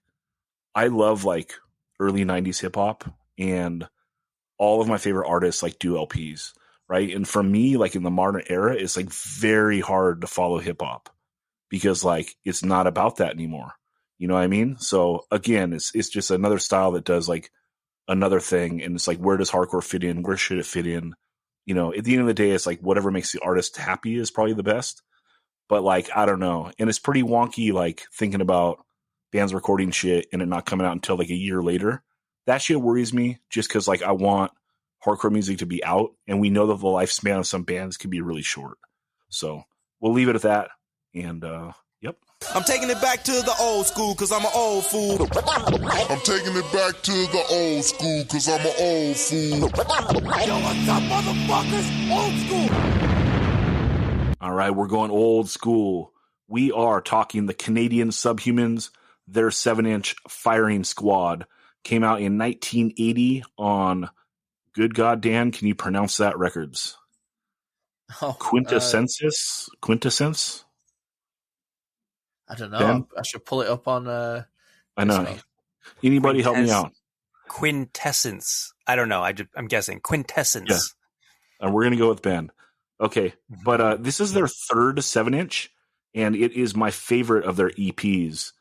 I love like early 90s hip hop and all of my favorite artists like do LPs, right? And for me, like in the modern era, it's like very hard to follow hip hop because like it's not about that anymore. You know what I mean? So again, it's just another style that does like another thing, and it's like, where does hardcore fit in? Where should it fit in? You know, at the end of the day, it's like whatever makes the artist happy is probably the best. But like, I don't know, and it's pretty wonky. Like thinking about bands recording shit and it not coming out until like a year later. That shit worries me, just because like I want hardcore music to be out, and we know that the lifespan of some bands can be really short. So we'll leave it at that. And yep. I'm taking it back to the old school because I'm an old fool. I'm taking it back to the old school because I'm an old fool. Yo, what's up, motherfuckers? Old school. All right, we're going old school. We are talking the Canadian Subhumans. Their 7-inch Firing Squad came out in 1980 on, good God, Dan, can you pronounce that, records? Quintessence? Quintessence? I don't know. Ben? I should pull it up on. I know. Anybody help me out? Quintessence. I don't know. I'm guessing quintessence. Yeah. And we're gonna go with Ben. Okay, but this is their third 7-inch, and it is my favorite of their EPs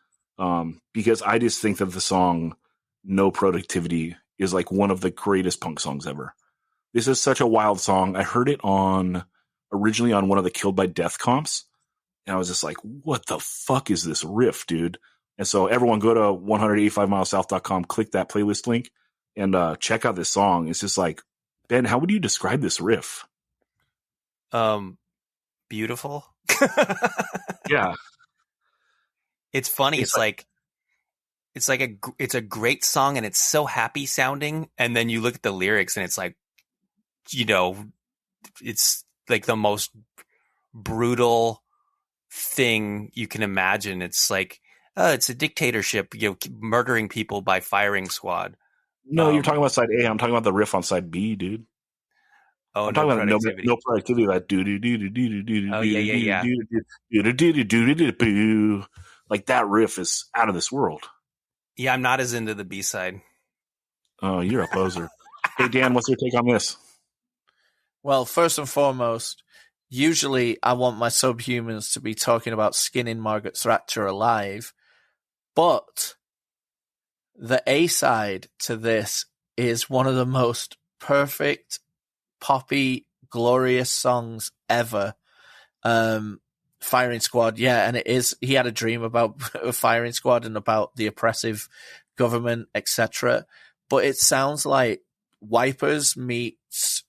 because I just think that the song "No Productivity" is like one of the greatest punk songs ever. This is such a wild song. I heard it originally on one of the Killed by Death comps, and I was just like, "What the fuck is this riff, dude?" And so everyone go to 185milessouth.com, click that playlist link, and check out this song. It's just like, Ben, how would you describe this riff? Beautiful. Yeah. It's funny. It's a great song, and it's so happy sounding. And then you look at the lyrics and it's like, you know, it's like the most brutal thing you can imagine. It's like, it's a dictatorship, you know, murdering people by firing squad. No, you're talking about side A. I'm talking about the riff on side B, dude. Oh, I'm talking about no productivity. Like do do do do do do do do. Like that riff is out of this world. Yeah, I'm not as into the B side. Oh, you're a poser. Hey Dan, what's your take on this? Well, first and foremost, usually I want my Subhumans to be talking about skinning Margaret Thatcher alive, but the A side to this is one of the most perfect, poppy, glorious songs ever. Firing Squad, yeah, and it is. He had a dream about a firing squad and about the oppressive government, etc. But it sounds like Wipers meets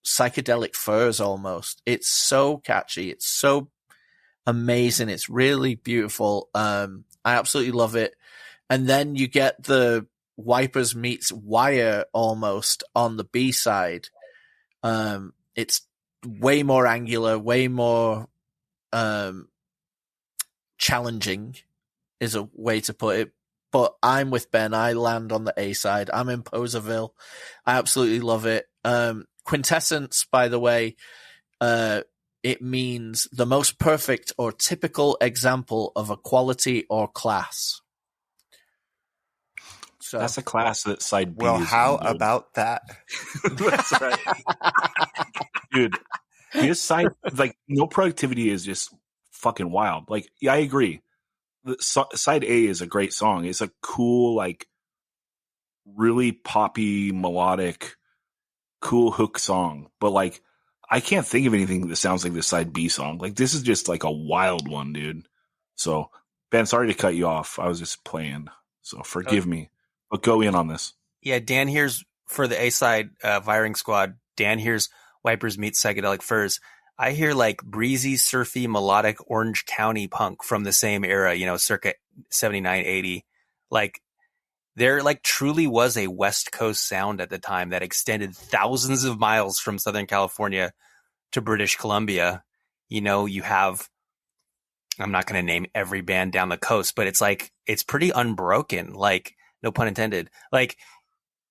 Psychedelic Furs almost. It's so catchy. It's so amazing. It's really beautiful. I absolutely love it. And then you get the Wipers meets Wire almost on the B side. It's way more angular, way more challenging is a way to put it. But I'm with Ben. I land on the A side. I'm in Poserville. I absolutely love it. Quintessence, by the way, it means the most perfect or typical example of a quality or class. So that's a class that side B. Well, is how good. about that? That's right. Dude, his side, like, no productivity is just fucking wild. Like, yeah, I agree. Side A is a great song. It's a cool, like, really poppy, melodic, cool hook song. But, like, I can't think of anything that sounds like the side B song. Like, this is just, like, a wild one, dude. So, Ben, sorry to cut you off. I was just playing. So, forgive me. But go in on this. Yeah, Dan here's, for the A side, Firing Squad, Dan here's Wipers meets Psychedelic Furs. I hear like breezy, surfy, melodic Orange County punk from the same era, you know, circa 79, 80. Like, there like truly was a West Coast sound at the time that extended thousands of miles from Southern California to British Columbia. You know, you have, I'm not going to name every band down the coast, but it's like, it's pretty unbroken, like, no pun intended. Like,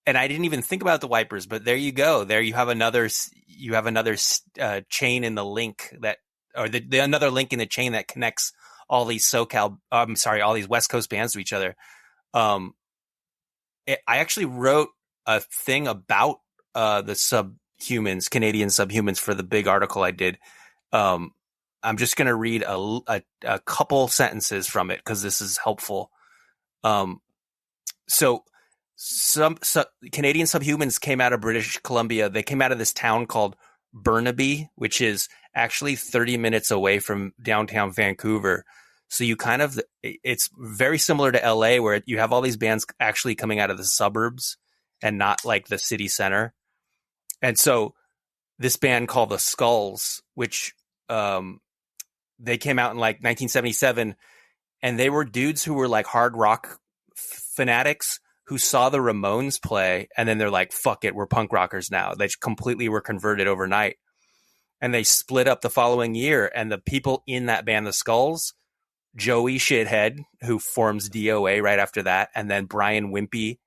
and I didn't even think about the Wipers, but there you go. There you have another chain in the link that, or the another link in the chain that connects all these all these West Coast bands to each other. I actually wrote a thing about the Subhumans, Canadian Subhumans, for the big article I did. I'm just going to read a couple sentences from it because this is helpful. So some Canadian Subhumans came out of British Columbia. They came out of this town called Burnaby, which is actually 30 minutes away from downtown Vancouver. So you it's very similar to LA, where you have all these bands actually coming out of the suburbs and not like the city center. And so this band called the Skulls, which they came out in like 1977, and they were dudes who were like hard rock fanatics who saw the Ramones play, and then they're like, fuck it, we're punk rockers now. They completely were converted overnight. And they split up the following year, and the people in that band, the Skulls, Joey Shithead, who forms DOA right after that, and then Brian Wimpy,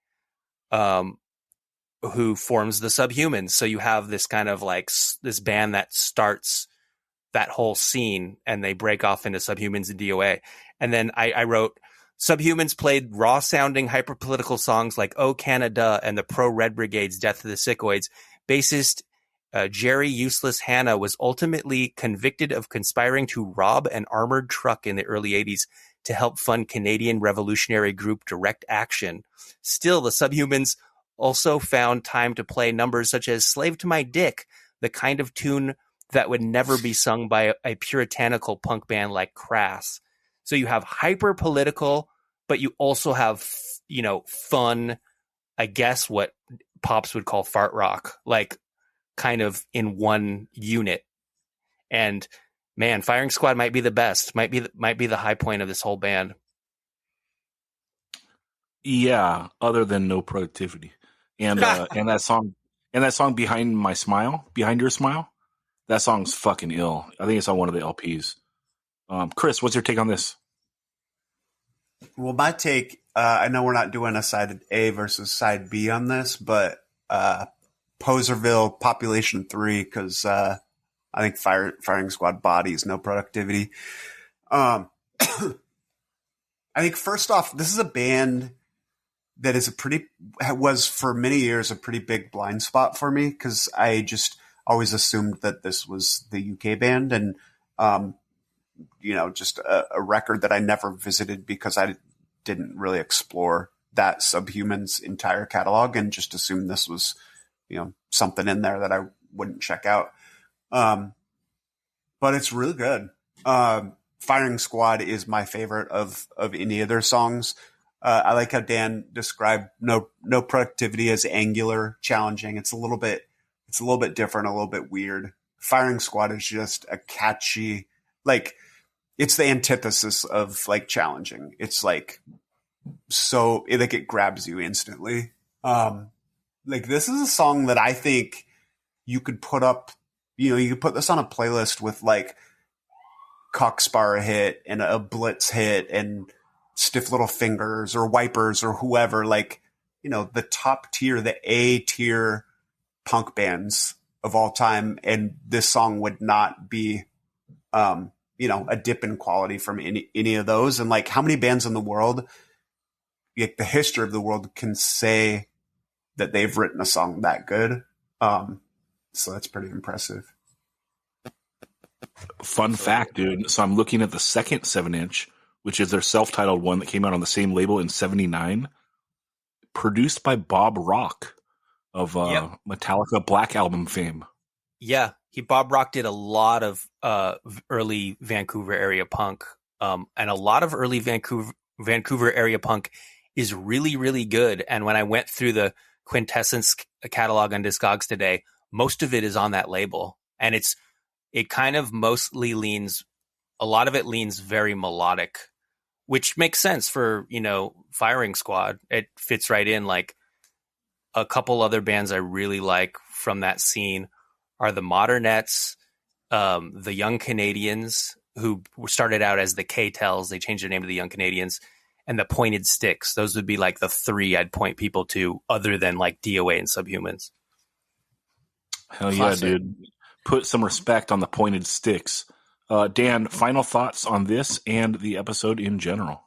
who forms the Subhumans. So you have this kind of like this band that starts that whole scene, and they break off into Subhumans and DOA. And then I wrote, Subhumans played raw-sounding hyper-political songs like Oh Canada and the Pro-Red Brigade's Death of the Sickoids. Bassist Jerry Useless Hanna was ultimately convicted of conspiring to rob an armored truck in the early 80s to help fund Canadian revolutionary group Direct Action. Still, the Subhumans also found time to play numbers such as Slave to My Dick, the kind of tune that would never be sung by a puritanical punk band like Crass. So you have hyper-political, but you also have, fun, I guess what Pops would call fart rock, like kind of in one unit. And man, Firing Squad might be the best, might be the high point of this whole band. Yeah, other than No Productivity. And and that song Behind Your Smile, that song's fucking ill. I think it's on one of the LPs. Chris, what's your take on this? Well, my take, I know we're not doing a side A versus side B on this, but Poserville, Population 3, because I think Firing Squad bodies No Productivity. I think first off, this is a band that was for many years a pretty big blind spot for me, because I just always assumed that this was the UK band, and just a record that I never visited because I didn't really explore that Subhumans entire catalog, and just assumed this was, something in there that I wouldn't check out. But it's really good. Firing Squad is my favorite of any of their songs. I like how Dan described No Productivity as angular, challenging. It's a little bit different, a little bit weird. Firing Squad is just a catchy, like, it's the antithesis of like challenging. It's like, so like it grabs you instantly. Like this is a song that I think you could put up, you could put this on a playlist with like Cockspur hit and a Blitz hit and Stiff Little Fingers or Wipers or whoever, like, the top tier, the A tier punk bands of all time. And this song would not be, a dip in quality from any of those. And like, how many bands in the world, like the history of the world, can say that they've written a song that good? So that's pretty impressive. Fun fact, dude. So I'm looking at the second 7-inch, which is their self-titled one that came out on the same label in 1979, produced by Bob Rock of Metallica Black Album fame. Yeah. Bob Rock did a lot of early Vancouver area punk, and a lot of early Vancouver area punk is really, really good. And when I went through the Quintessence catalog on Discogs today, most of it is on that label, and it kind of mostly leans, a lot of it leans very melodic, which makes sense for, Firing Squad. It fits right in. Like a couple other bands I really like from that scene are the Modernettes, the Young Canadians, who started out as the K-Tells. They changed their name to the Young Canadians, and the Pointed Sticks. Those would be like the three I'd point people to, other than like DOA and Subhumans. Hell yeah, dude. Put some respect on the Pointed Sticks. Dan, final thoughts on this and the episode in general?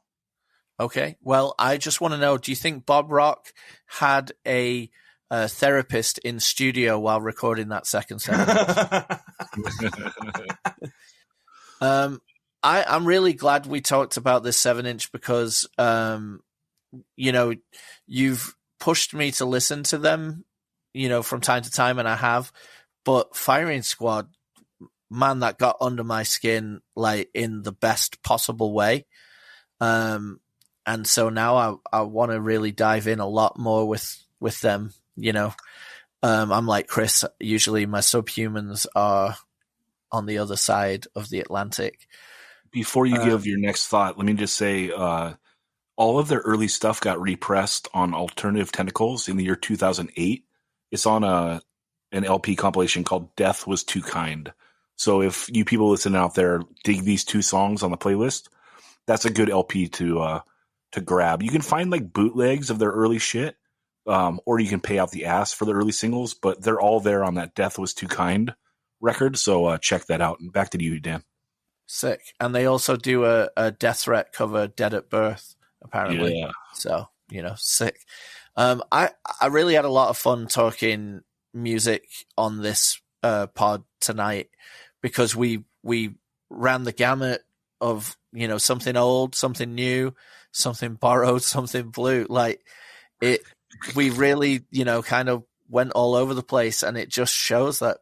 Okay. Well, I just want to know, do you think Bob Rock had a therapist in studio while recording that second 7-inch. I'm really glad we talked about this 7-inch because, you've pushed me to listen to them, from time to time, and I have. But Firing Squad, man, that got under my skin, like, in the best possible way. And so now I want to really dive in a lot more with them, I'm like Chris, usually my Subhumans are on the other side of the Atlantic. Before you give your next thought, let me just say all of their early stuff got repressed on Alternative Tentacles in the year 2008. It's on an LP compilation called Death Was Too Kind. So if you people listening out there dig these 2 songs on the playlist, that's a good LP to grab. You can find like bootlegs of their early shit, or you can pay out the ass for the early singles, but they're all there on that Death Was Too Kind record. So check that out. And back to you, Dan. Sick. And they also do a Death Threat cover, Dead at Birth, apparently. Yeah. So, sick. I really had a lot of fun talking music on this pod tonight because we ran the gamut of, something old, something new, something borrowed, something blue. Like we really, kind of went all over the place, and it just shows that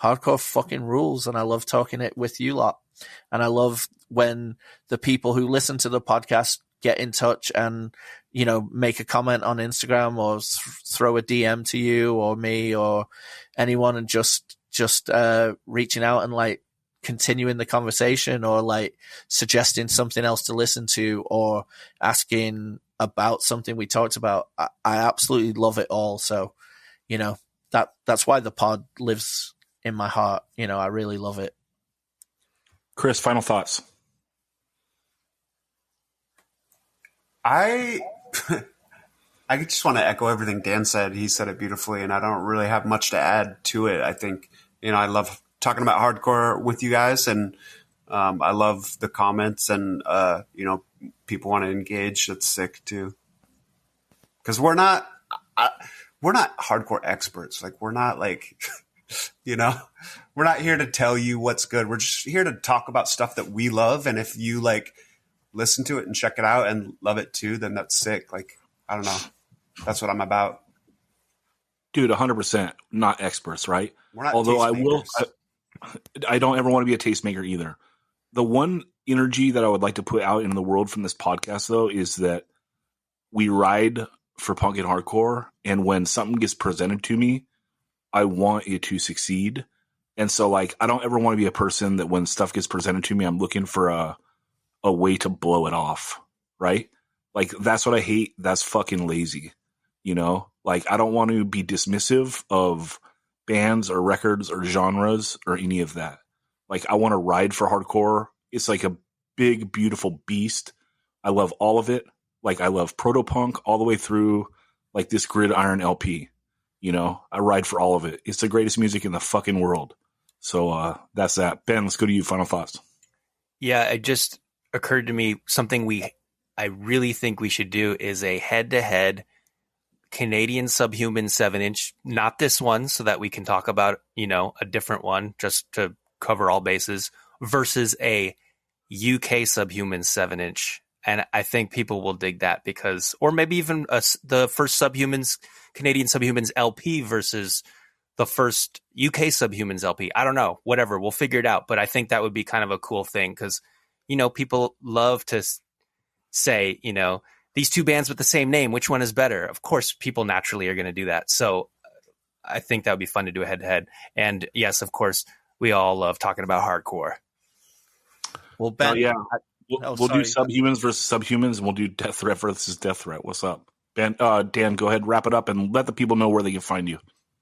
hardcore fucking rules. And I love talking it with you lot. And I love when the people who listen to the podcast get in touch and, make a comment on Instagram or throw a DM to you or me or anyone and just reaching out and like continuing the conversation or like suggesting something else to listen to or asking about something we talked about. I absolutely love it all. So, that's why the pod lives in my heart. I really love it. Chris, final thoughts. I just want to echo everything Dan said. He said it beautifully, and I don't really have much to add to it. I think, I love talking about hardcore with you guys, and I love the comments, and, people want to engage. That's sick too. Because we're not hardcore experts. Like, we're not like, we're not here to tell you what's good. We're just here to talk about stuff that we love. And if you like listen to it and check it out and love it too, then that's sick. Like, I don't know. That's what I'm about. Dude, 100% not experts, right? We're not Although tastemakers. I don't ever want to be a tastemaker either. The one energy that I would like to put out into the world from this podcast, though, is that we ride for punk and hardcore. And when something gets presented to me, I want it to succeed. And so, like, I don't ever want to be a person that when stuff gets presented to me, I'm looking for a way to blow it off, right? Like, that's what I hate. That's fucking lazy, Like, I don't want to be dismissive of bands or records or genres or any of that. Like, I want to ride for hardcore. It's like a big, beautiful beast. I love all of it. Like, I love proto-punk all the way through, like, this Gridiron LP. I ride for all of it. It's the greatest music in the fucking world. So that's that. Ben, let's go to you. Final thoughts. Yeah, it just occurred to me something I really think we should do is a head-to-head Canadian Subhuman 7-inch, not this one, so that we can talk about, a different one just to cover all bases, versus a UK Subhuman 7-inch. And I think people will dig that because, or maybe even the first Canadian Subhumans LP versus the first UK Subhumans LP. I don't know, whatever. We'll figure it out. But I think that would be kind of a cool thing because, people love to say, these two bands with the same name, which one is better? Of course, people naturally are going to do that. So I think that would be fun to do a head-to-head. And yes, of course, we all love talking about hardcore. Well, Ben, yeah. We'll do Subhumans versus Subhumans, and we'll do Death Threat versus Death Threat. What's up? Ben, Dan, go ahead, wrap it up, and let the people know where they can find you.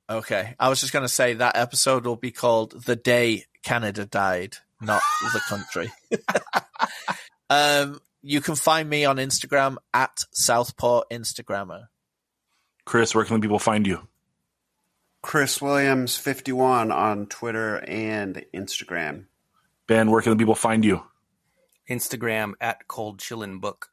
Okay. I was just going to say that episode will be called The Day Canada Died, not The Country. You can find me on Instagram at Southpaw Instagrammer. Chris, where can people find you? Chris Williams 51 on Twitter and Instagram. Ben, where can the people find you? Instagram at Cold Chillin' Book.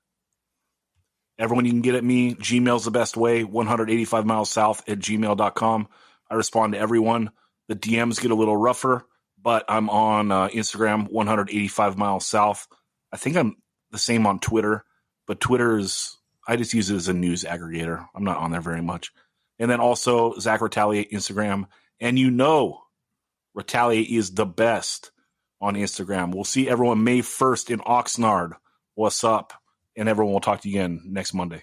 Everyone, you can get at me. Gmail's the best way, 185 miles south at gmail.com. I respond to everyone. The DMs get a little rougher, but I'm on Instagram, 185 miles south. I think I'm the same on Twitter, but I just use it as a news aggregator. I'm not on there very much. And then also Zach Retaliate Instagram. And Retaliate is the best on Instagram. We'll see everyone May 1st in Oxnard. What's up? And everyone will talk to you again next Monday.